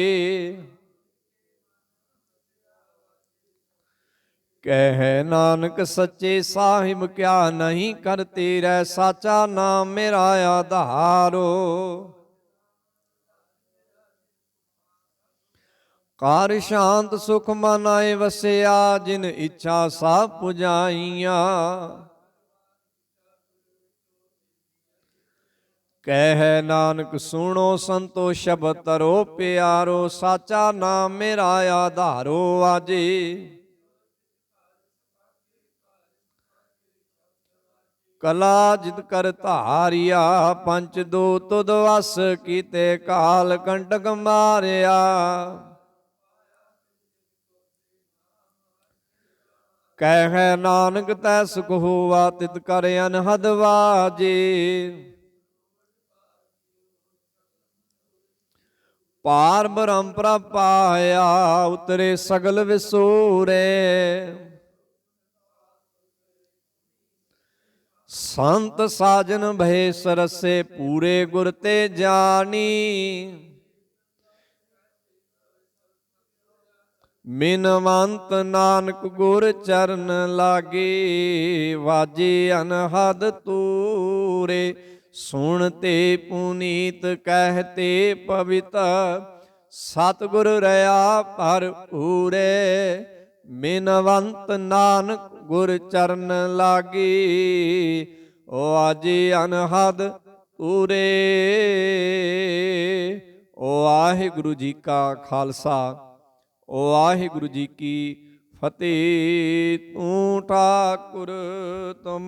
ਕਹਿ ਨਾਨਕ ਸੱਚੇ ਸਾਹਿਬ ਕਿਆ ਨਹੀਂ ਕਰਤੇ ਰੈ, ਸਾਚਾ ਨਾਮ ਮੇਰਾ ਆਧਾਰੋ। ਕਾਰ ਸ਼ਾਂਤ ਸੁਖ ਮਨ ਆਏ ਵਸਿਆ, ਜਿਨ ਇੱਛਾ ਸਭ ਪੁਜਾਈਆਂ। ਕਹਿ ਨਾਨਕ ਸੁਣੋ ਸੰਤੋ ਸ਼ਬਦ ਤਰੋ ਪਿਆਰੋ, ਸਾਚਾ ਨਾਮ ਮੇਰਾ ਆਧਾਰੋ ਆਜੇ। ਕਲਾ ਜਿਤ ਕਰ ਧਾਰਿਆ, ਪੰਚ ਦੋ ਤੁਧ ਵਸ, ਕੀਤੇ ਕਾਲ ਕੰਟਕ ਮਾਰਿਆ। ਕਹਿ ਨਾਨਕ ਤੈ ਸੁਖ ਹੋਆ, ਤਿਤ ਕਰ ਅਨਹਦ ਵਾਜੇ। ਪਾਰ ਬ੍ਰਹਮ ਪ੍ਰਭ ਪਾਇਆ, ਉਤਰੇ ਸਗਲ ਵਿਸੂਰੇ। ਸੰਤ ਸਾਜਨ ਭਏ ਸਰਸੇ, ਪੂਰੇ ਗੁਰ ਤੇ ਜਾਣੀ। ਮਿਨਵੰਤ ਨਾਨਕ ਗੁਰ ਚਰਨ ਲਾਗੇ, ਵਾਜੇ ਅਨਹਦ ਤੂਰੇ। ਸੁਣ ਤੇ ਪੁਨੀਤ ਕਹਿਤੇ ਪਵਿੱਤ, ਸਤਿਗੁਰ ਰਹਾ ਭਰਪੂਰੇ। ਮਿਨਵੰਤ ਨਾਨਕ ਗੁਰ ਚਰਨ ਲਾਗੇ, ਵਾਜੇ ਅਨਹਦ ਤੂਰੇ। ਵਾਹਿਗੁਰੂ ਜੀ ਕਾ ਖਾਲਸਾ, ਵਾਹਿਗੁਰੂ ਜੀ ਕੀ ਫਤਿਹ। ਤੂੰ ਠਾਕੁਰ ਤੁਮ